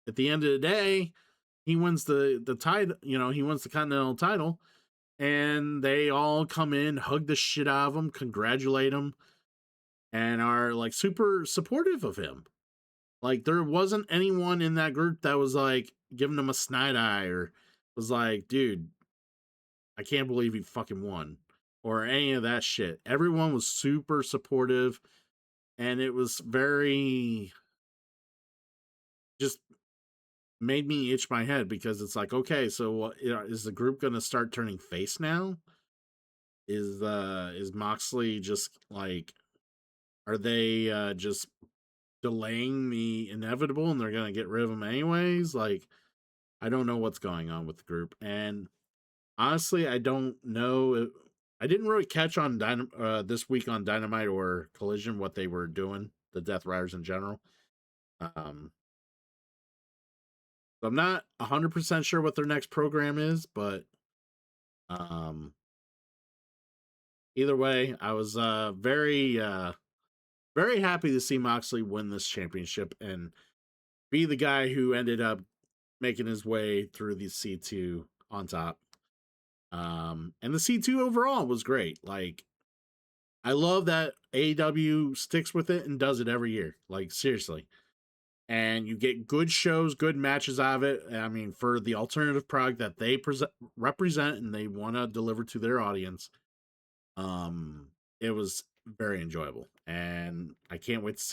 at the end of the day, he wins the title. He wins the Continental title, and they all come in, hug the shit out of him, congratulate him, and are like super supportive of him. Like, there wasn't anyone in that group that was like giving him a snide eye or was like, dude, I can't believe he fucking won, or any of that shit. Everyone was super supportive, and it was very, just made me itch my head, because it's like, okay, so is the group going to start turning face now? Is Moxley just like, are they just delaying the inevitable and they're going to get rid of him anyways? Like, I don't know what's going on with the group. And honestly, I don't know. I didn't really catch on this week on Dynamite or Collision what they were doing, the Death Riders in general. So I'm not 100% sure what their next program is, but either way, I was very happy to see Moxley win this championship and be the guy who ended up making his way through the C2 on top. And the C2 overall was great. Like, I love that AEW sticks with it and does it every year. Like, seriously. And you get good shows, good matches out of it. I mean, for the alternative product that they represent and they want to deliver to their audience, it was very enjoyable. And I can't wait to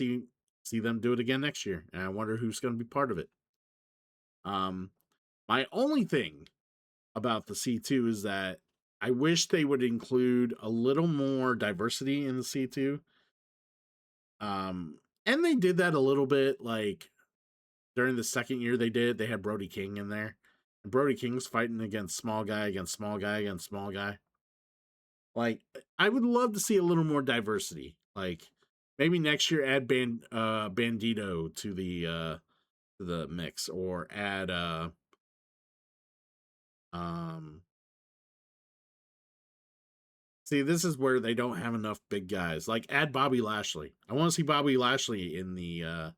see them do it again next year. And I wonder who's going to be part of it. My only thing about the C2 is that I wish they would include a little more diversity in the C2. And they did that a little bit, like during the second year they had Brody King in there. And Brody King's fighting against small guy against small guy against small guy. Like, I would love to see a little more diversity. Like, maybe next year add Bandito to the mix, or add see, this is where they don't have enough big guys. Like, add Bobby Lashley. I want to see Bobby Lashley in the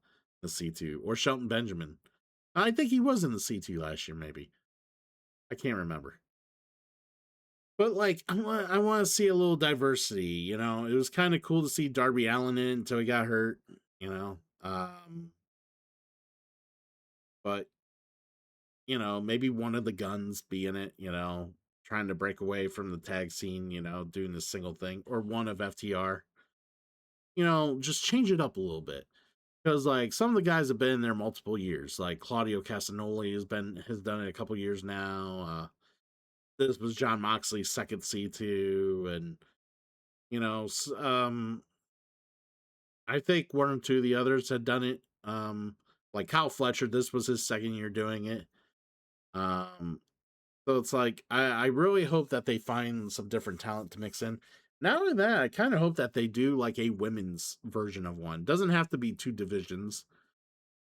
C2, or Shelton Benjamin. I think he was in the C2 last year, maybe. I can't remember. But like, I want to see a little diversity. It was kind of cool to see Darby Allin in until he got hurt. But maybe one of the Guns be in it. Trying to break away from the tag scene. Doing this single thing, or one of FTR. Just change it up a little bit. Because like, some of the guys have been in there multiple years. Like Claudio Castagnoli has done it a couple years now. This was John Moxley's second C2, and I think one or two of the others had done it. Like Kyle Fletcher, this was his second year doing it. So it's like, I really hope that they find some different talent to mix in. Not only that, I kind of hope that they do like a women's version of one. Doesn't have to be two divisions.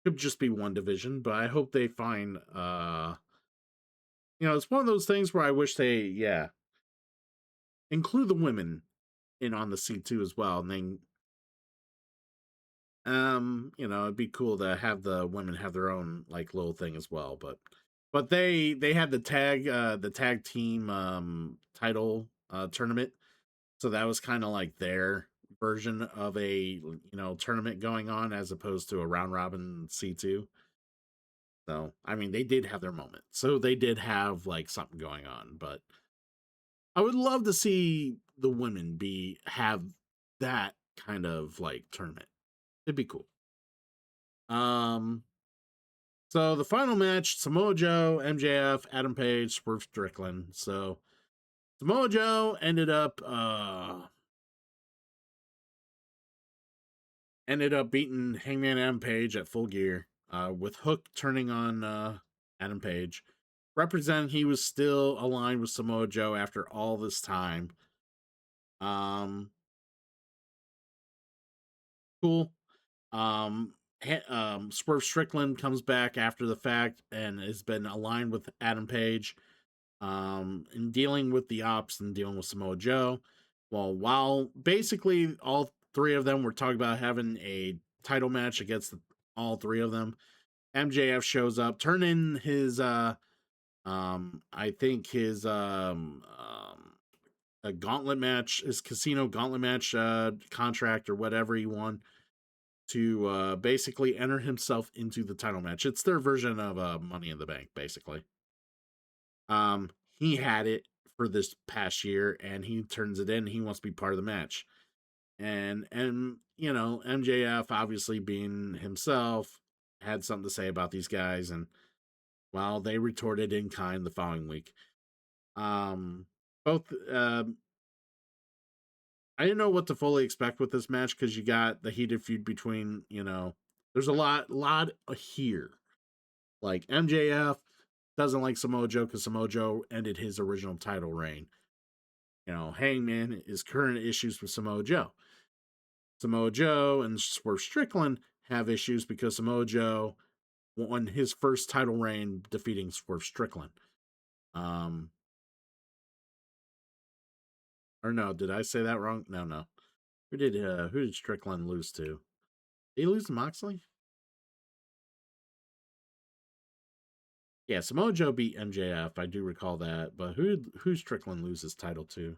Could just be one division, but I hope they find it's one of those things where I wish they include the women in on the C2 as well. And then it'd be cool to have the women have their own like little thing as well. But they had the tag team title tournament. So that was kind of like their version of a tournament going on as opposed to a round robin C2. So I mean they did have their moment. So they did have like something going on, but I would love to see the women be have that kind of like tournament. It'd be cool. Um so the final match, Samoa Joe, MJF, Adam Page, Swerve Strickland. So Samoa Joe ended up beating Hangman Adam Page at Full Gear, with Hook turning on Adam Page, representing he was still aligned with Samoa Joe after all this time. Um, cool. Swerve Strickland comes back after the fact and has been aligned with Adam Page, in dealing with the ops and dealing with Samoa Joe. Well, while basically all three of them were talking about having a title match against all three of them, MJF shows up, turn in his I think his a gauntlet match, his casino gauntlet match contract or whatever he won to basically enter himself into the title match. It's their version of Money in the Bank, basically. He had it for this past year, and he turns it in. He wants to be part of the match, and MJF obviously being himself had something to say about these guys, and well, they retorted in kind the following week. Both I didn't know what to fully expect with this match because you got the heated feud between, there's a lot here. Like MJF doesn't like Samoa Joe because Samoa Joe ended his original title reign. Hangman is current issues with Samoa Joe. Samoa Joe and Swerve Strickland have issues because Samoa Joe won his first title reign defeating Swerve Strickland. Um, or no, did I say that wrong? No. Who did Strickland lose to? Did he lose to Moxley? Yeah, Samoa Joe beat MJF. I do recall that. But who Strickland lose his title to?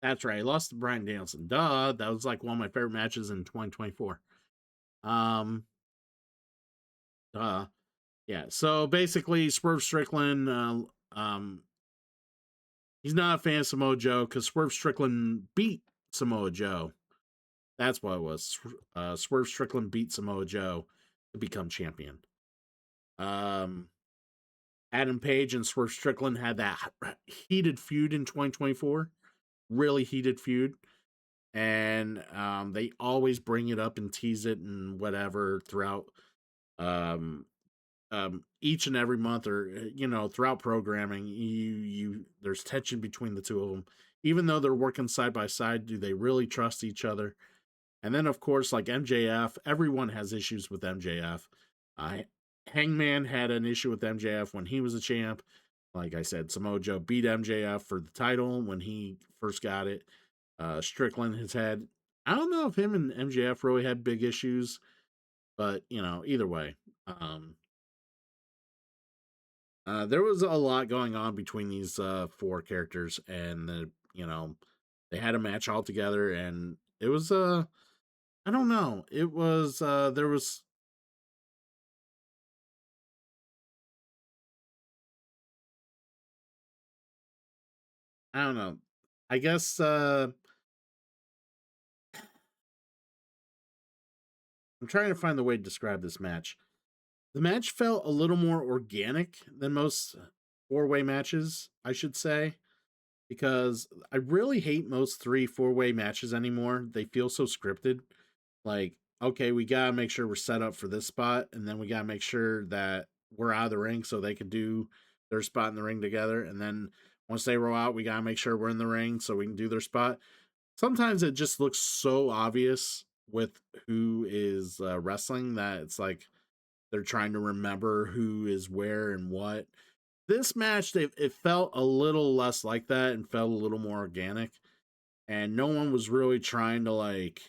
That's right. He lost to Brian Danielson. Duh. That was like one of my favorite matches in 2024. Um, duh. Yeah. So basically, Swerve Strickland, he's not a fan of Samoa Joe because Swerve Strickland beat Samoa Joe. That's what it was. Swerve Strickland beat Samoa Joe to become champion. Um, Adam Page and Swerve Strickland had that heated feud in 2024. Really heated feud. And they always bring it up and tease it and whatever throughout um, each and every month, or throughout programming. You there's tension between the two of them, even though they're working side by side. Do they really trust each other? And then, of course, like MJF, everyone has issues with MJF. Uh, Hangman had an issue with MJF when he was a champ. Like I said, Samoa Joe beat MJF for the title when he first got it. Strickland has had, I don't know if him and MJF really had big issues, but either way, there was a lot going on between these four characters, and they had a match all together, and it was I don't know, it was there was I don't know, I guess I'm trying to find the way to describe this match. The match felt a little more organic than most four-way matches, I should say, because I really hate most three four-way matches anymore. They feel so scripted. Like, okay, we gotta make sure we're set up for this spot, and then we gotta make sure that we're out of the ring so they can do their spot in the ring together. And then once they roll out, we gotta make sure we're in the ring so we can do their spot. Sometimes it just looks so obvious with who is wrestling that it's like they're trying to remember who is where and what. This match, it felt a little less like that and felt a little more organic. And no one was really trying to like.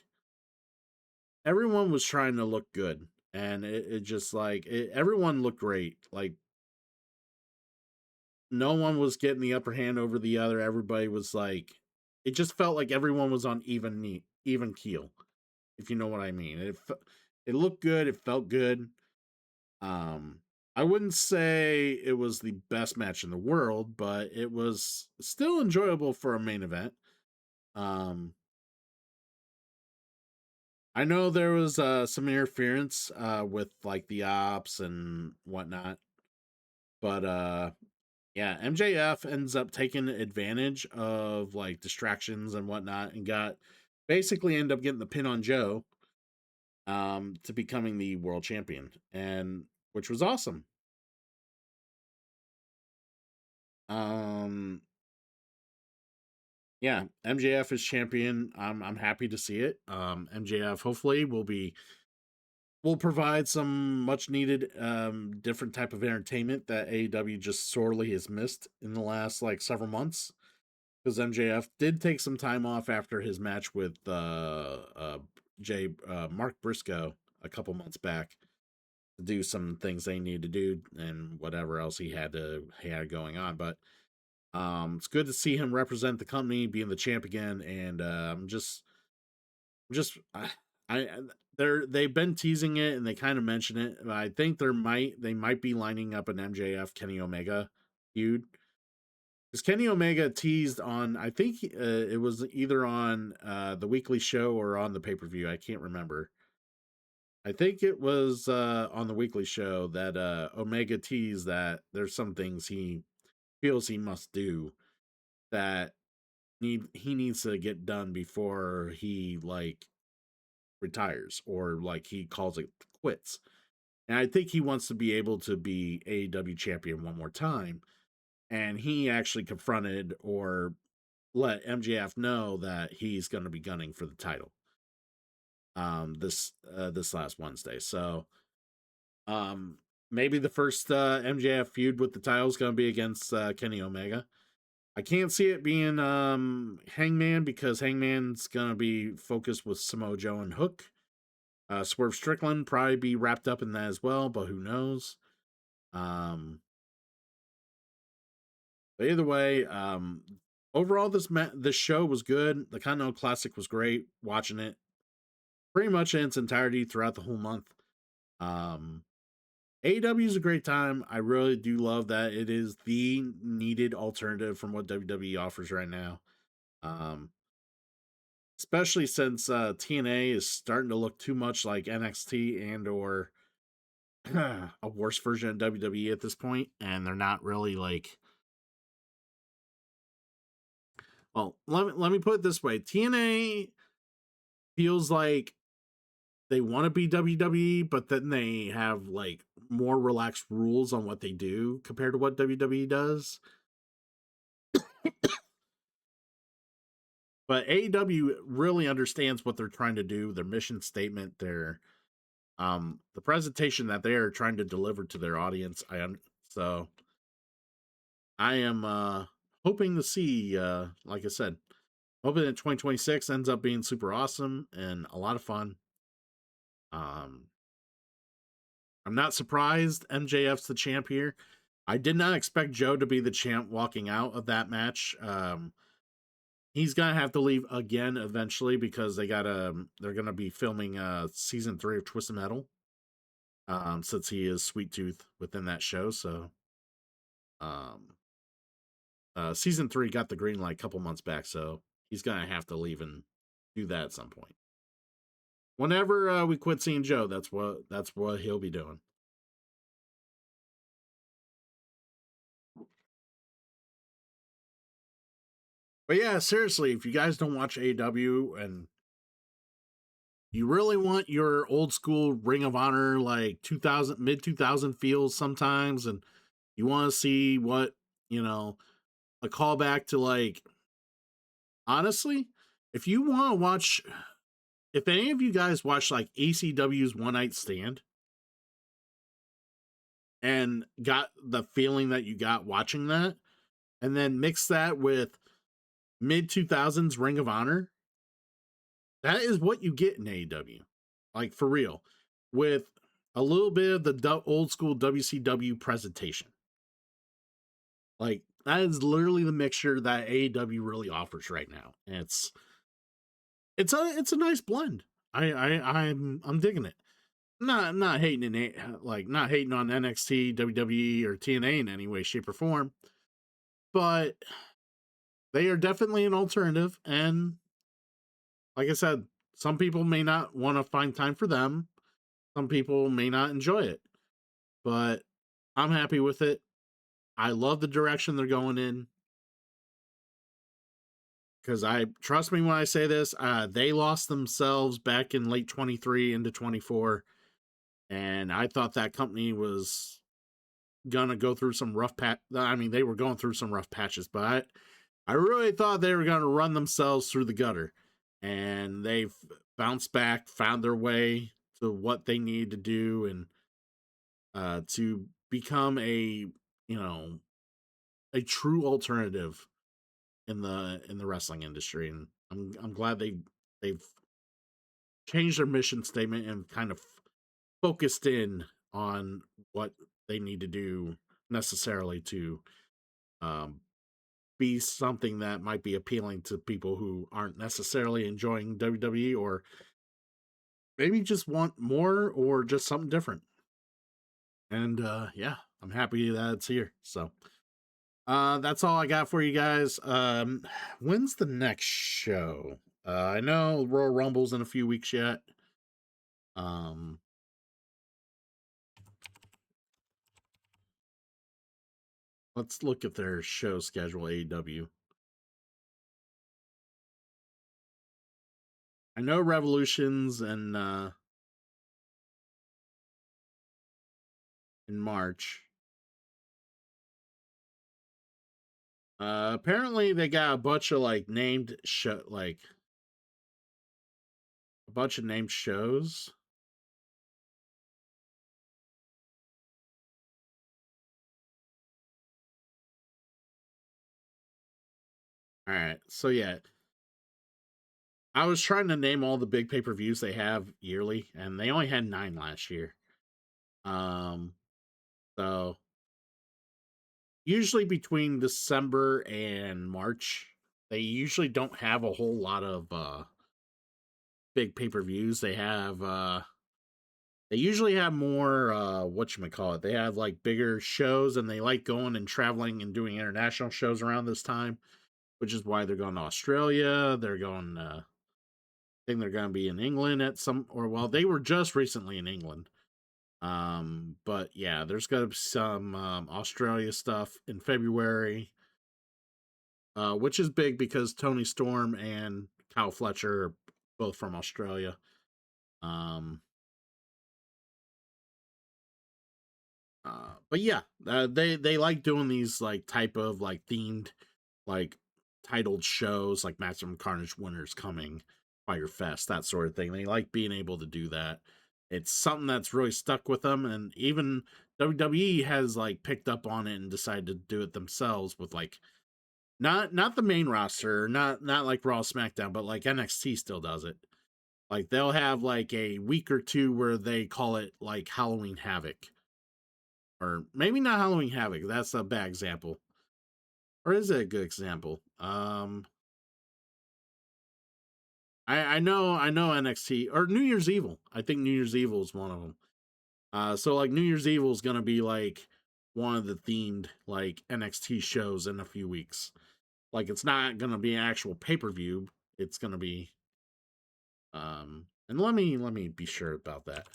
Everyone was trying to look good, and it just like everyone looked great. Like no one was getting the upper hand over the other. Everybody was like, it just felt like everyone was on even keel, if you know what I mean. It looked good. It felt good. Um, I wouldn't say it was the best match in the world, but it was still enjoyable for a main event. Um, I know there was some interference with like the ops and whatnot, but yeah, MJF ends up taking advantage of like distractions and whatnot, and got basically end up getting the pin on Joe to becoming the world champion, and which was awesome. Um, yeah, MJF is champion. I'm happy to see it. MJF hopefully will provide some much needed different type of entertainment that AEW just sorely has missed in the last like several months. Because MJF did take some time off after his match with Mark Briscoe a couple months back to do some things they needed to do and whatever else he had going on. But it's good to see him represent the company, being the champ again, and just I they've been teasing it and they kind of mention it. I think they might be lining up an MJF Kenny Omega feud, because Kenny Omega teased on, I think it was either on the weekly show or on the pay per view. I can't remember. I think it was on the weekly show that Omega teased that there's some things he feels he must do that he needs to get done before he like retires, or like he calls it quits. And I think he wants to be able to be AEW champion one more time. And he actually confronted or let MJF know that he's going to be gunning for the title this last Wednesday. So um maybe the first MJF feud with the title is going to be against Kenny Omega. I can't see it being Hangman, because Hangman's going to be focused with Samoa Joe and Hook. Swerve Strickland probably be wrapped up in that as well, but who knows? Um, but either way, overall this show was good. The Continental Classic was great. Watching it pretty much in its entirety throughout the whole month. Um, AEW is a great time. I really do love that it is the needed alternative from what WWE offers right now. Um, Especially since TNA is starting to look too much like NXT and or a worse version of WWE at this point, and they're not really like. Well, let me put it this way: TNA feels like they want to be WWE, but then they have like more relaxed rules on what they do compared to what WWE does. But AEW really understands what they're trying to do, their mission statement, their the presentation that they are trying to deliver to their audience. So I am hoping to see like I said, hoping that 2026 ends up being super awesome and a lot of fun. Um I'm not surprised MJF's the champ here. I did not expect Joe to be the champ walking out of that match. He's gonna have to leave again eventually, because they're gonna be filming season 3 of Twisted Metal. Since he is Sweet Tooth within that show, so um season 3 got the green light a couple months back, so he's gonna have to leave and do that at some point. Whenever we quit seeing Joe, that's what he'll be doing. But yeah, seriously, if you guys don't watch AEW and you really want your old school Ring of Honor, like 2000, mid 2000 feels sometimes, and you want to see what, you know, a callback to, like, honestly, if you want to watch, if any of you guys watch like ACW's One Night Stand and got the feeling that you got watching that, and then mix that with mid 2000s Ring of Honor, that is what you get in AEW. Like, for real. With a little bit of the old school WCW presentation. Like, that is literally the mixture that AEW really offers right now. And it's a nice blend. I'm digging it. Not hating in it, like, not hating on NXT, WWE, or TNA in any way, shape, or form, but they are definitely an alternative. And like I said, some people may not want to find time for them. Some people may not enjoy it, but I'm happy with it. I love the direction they're going in, because I trust me when I say this. They lost themselves back in late 23 into 24, and I thought that company was gonna go through some rough patch. I mean, they were going through some rough patches, but I really thought they were gonna run themselves through the gutter, and they've bounced back, found their way to what they need to do, and to become a, you know, a true alternative in the wrestling industry. And I'm glad they've changed their mission statement and kind of focused in on what they need to do necessarily to um, be something that might be appealing to people who aren't necessarily enjoying WWE, or maybe just want more or just something different. And yeah, I'm happy that it's here. So that's all I got for you guys. When's the next show? I know Royal Rumble's in a few weeks yet. Um, let's look at their show schedule, AEW. I know Revolution's in March. Apparently they got a bunch of like named show, like a bunch of named shows. All right, so yeah, I was trying to name all the big pay-per-views they have yearly, and they only had 9 last year. Um, so usually between December and March, they usually don't have a whole lot of big pay-per-views. They usually have more whatchamacallit. They have like bigger shows, and they like going and traveling and doing international shows around this time, which is why they're going to Australia. They're going I think they're going to be in England at some, or well, they were just recently in England. But yeah, there's going to be some Australia stuff in February, which is big because Tony Storm and Kyle Fletcher are both from Australia. Um, but yeah, they like doing these like type of like themed, like titled shows, like Maximum Carnage Winners Coming, Fire Fest, that sort of thing. They like being able to do that. It's something that's really stuck with them, and even WWE has like picked up on it and decided to do it themselves with like not the main roster, not like Raw, SmackDown, but like NXT still does it. Like they'll have like a week or two where they call it like Halloween Havoc, or maybe not Halloween Havoc. That's a bad example, or is it a good example? I know NXT or New Year's Evil. I think New Year's Evil is one of them. So like New Year's Evil is gonna be like one of the themed like NXT shows in a few weeks. Like it's not gonna be an actual pay per view. It's gonna be and let me be sure about that.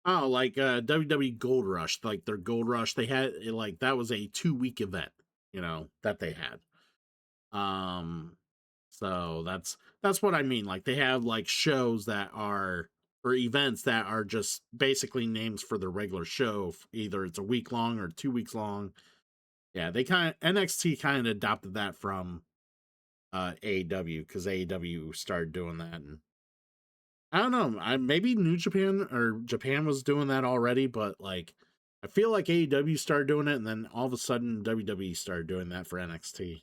Oh, like WWE Gold Rush, like their Gold Rush, they had like that was a 2 week event, that they had. Um, so that's what I mean. Like they have like shows that are or events that are just basically names for the regular show. Either it's a week long or 2 weeks long. Yeah, they kind of NXT kind of adopted that from AEW because AEW started doing that, and I don't know. Maybe New Japan or Japan was doing that already, but like I feel like AEW started doing it, and then all of a sudden WWE started doing that for NXT.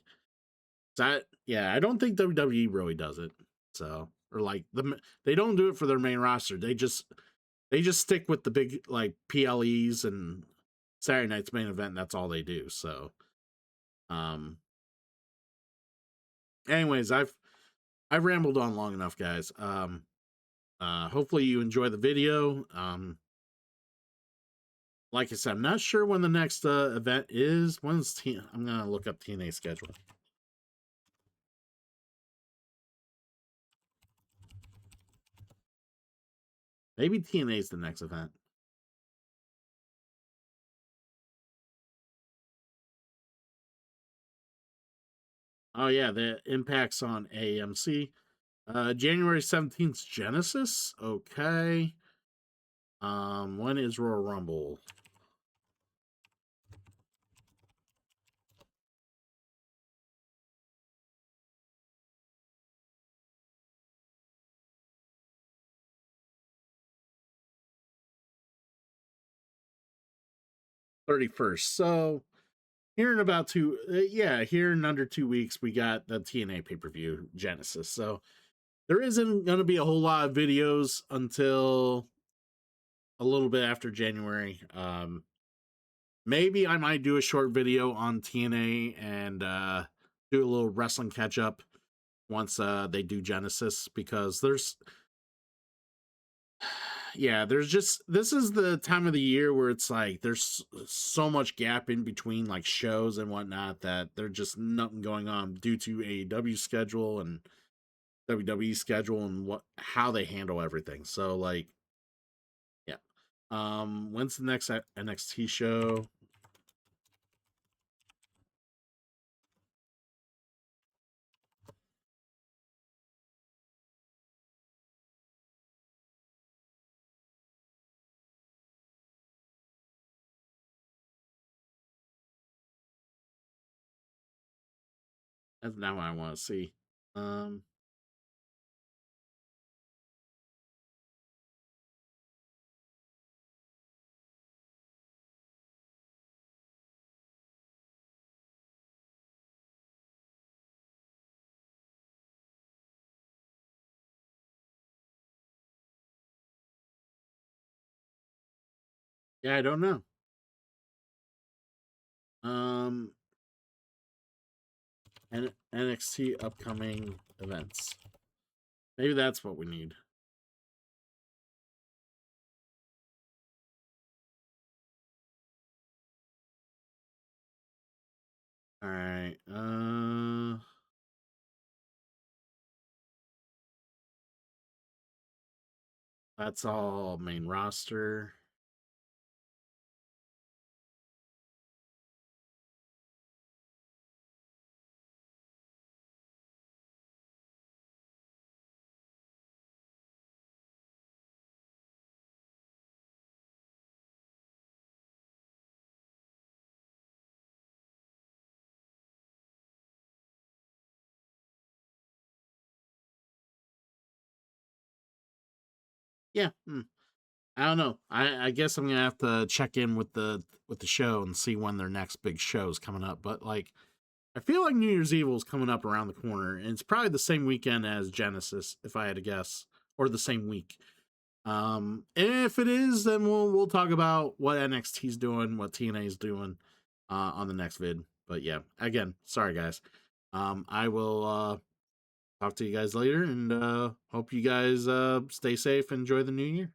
That yeah, I don't think WWE really does it. So or like they don't do it for their main roster. They just stick with the big like PLEs and Saturday night's main event. And that's all they do. So um, anyways, I've rambled on long enough, guys. Hopefully you enjoy the video. Like I said, I'm not sure when the next event is. I'm gonna look up TNA schedule. Maybe TNA is the next event. Oh yeah, the impact's on AMC. January 17th, Genesis. Okay. When is Royal Rumble? 31st. So here in about here in under 2 weeks, we got the TNA pay per view Genesis. So there isn't going to be a whole lot of videos until a little bit after January. Maybe I might do a short video on TNA and do a little wrestling catch up once they do Genesis because there's just this is the time of the year where it's like there's so much gap in between like shows and whatnot that there's just nothing going on due to AEW schedule and WWE schedule and what how they handle everything. So like yeah. When's the next NXT show? That's not what I want to see. Um yeah, I don't know. Um NXT upcoming events. Maybe that's what we need. All right. That's all main roster. Yeah. I don't know. I guess I'm gonna have to check in with the show and see when their next big show is coming up. But like, I feel like New Year's Evil is coming up around the corner, and it's probably the same weekend as Genesis, if I had to guess, or the same week. If it is, then we'll talk about what NXT's doing, what TNA's doing, on the next vid. But yeah, again, sorry guys. I will talk to you guys later, and hope you guys stay safe, enjoy the new year.